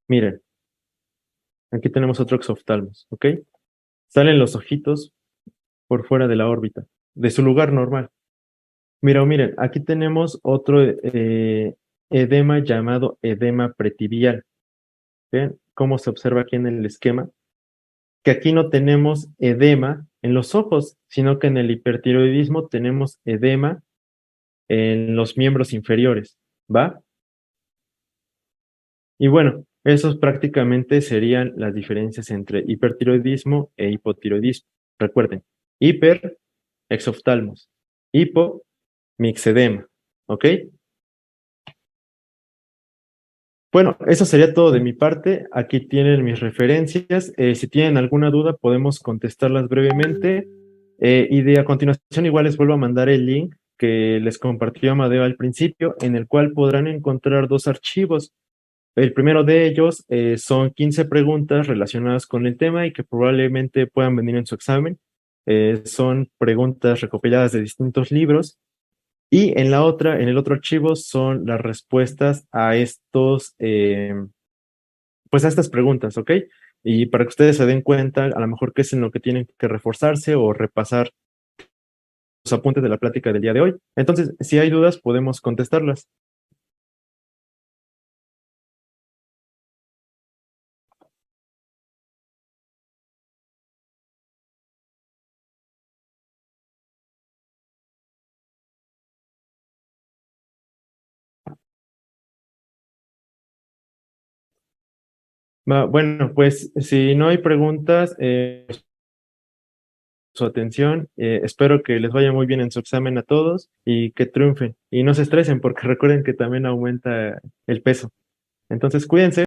miren, aquí tenemos otro exoftalmos, ¿ok? Salen los ojitos por fuera de la órbita, de su lugar normal. Mira, miren, aquí tenemos otro edema llamado edema pretibial. ¿Ven cómo se observa aquí en el esquema? Que aquí no tenemos edema en los ojos, sino que en el hipertiroidismo tenemos edema en los miembros inferiores, ¿va? Y bueno, esos prácticamente serían las diferencias entre hipertiroidismo e hipotiroidismo. Recuerden, hiper, exoftalmos, hipo, mixedema, ¿ok? Bueno, eso sería todo de mi parte. Aquí tienen mis referencias. Si tienen alguna duda, podemos contestarlas brevemente. Y a continuación, igual les vuelvo a mandar el link que les compartió Amadeo al principio, en el cual podrán encontrar dos archivos. El primero de ellos son 15 preguntas relacionadas con el tema y que probablemente puedan venir en su examen. Son preguntas recopiladas de distintos libros. Y en el otro archivo son las respuestas a pues a estas preguntas, ¿ok? Y para que ustedes se den cuenta, a lo mejor qué es en lo que tienen que reforzarse o repasar los apuntes de la plática del día de hoy. Entonces, si hay dudas, podemos contestarlas. Bueno, pues si no hay preguntas, su atención. Espero que les vaya muy bien en su examen a todos y que triunfen. Y no se estresen porque recuerden que también aumenta el peso. Entonces, cuídense.